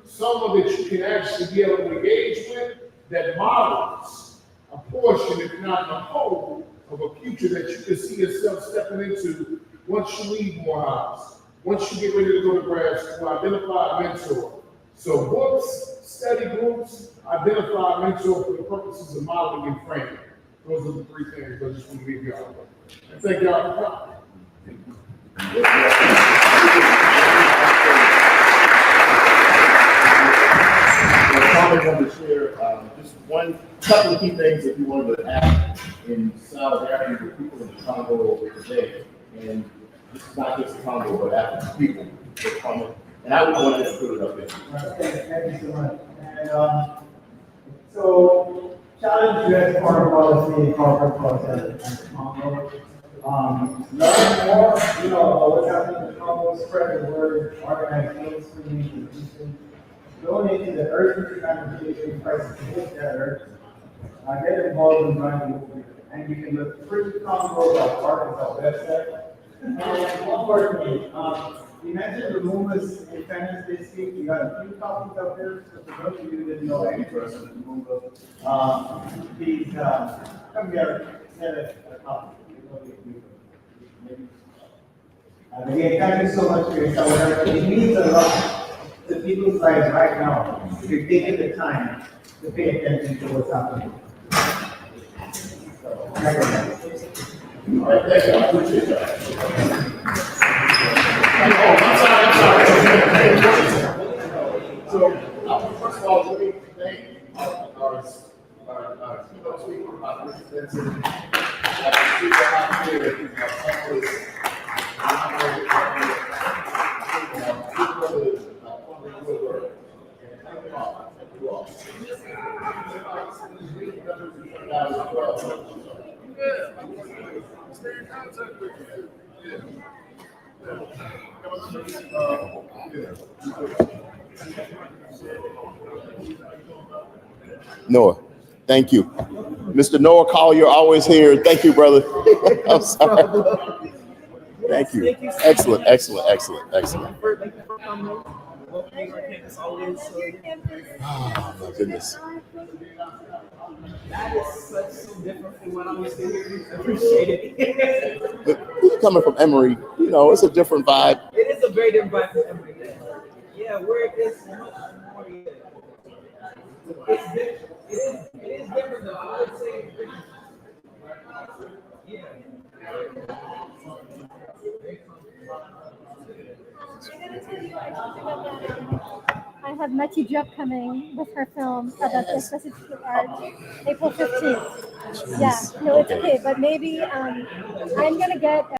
someone that you can actually be able to engage with that models a portion, if not the whole, of a future that you can see yourself stepping into once you leave Morehouse, once you get ready to go to grad school. Identify a mentor. So books, study groups, identify a mentor for the purposes of modeling and framing. Those are the 3 things I just want to leave y'all with. And thank y'all for coming. I probably want to share just one couple of key things that we wanted to add in solidarity with people in the Congo today. And this is not just the Congo, but African people that come. And I would want to put it up there. Thank you so much. And so, challenge U.S. foreign policy, corporate policy, and Congo. Learn more, about what's happening in Congo, spread the word, organize field screening, donate to the urgent humanitarian crisis to hit that urge. Get involved in running movement. And you can look free Congo.org is our website. And one more thing, you mentioned Lumumba's Independence Day speech. We got a few copies up there, so for those of you who didn't know any person Lumumba, please come get a copy. Again, thank you so much for your solidarity. It means a lot to people's lives right now if you're taking the time to pay attention to what's happening. So, thank you. All right, thank you. I appreciate that. So, first of all, let me thank our keynote speaker, Patrice E Lumumba. Noah, thank you. Mr. Noah Collier, always here. Thank you, brother. I'm sorry. Thank you. Excellent, excellent, excellent, excellent. Thank you for coming. Welcoming our campus always. Oh, my goodness. That is so different from what I'm used to hearing. I appreciate it. But coming from Emory, you know, it's a different vibe. It is a very different vibe from Emory. Yeah, where it's much more. It is different though. I would say. Yeah. I have Meti Jup coming with her film about the specific art, April 15th. Yeah, no, it's okay, but maybe I'm gonna get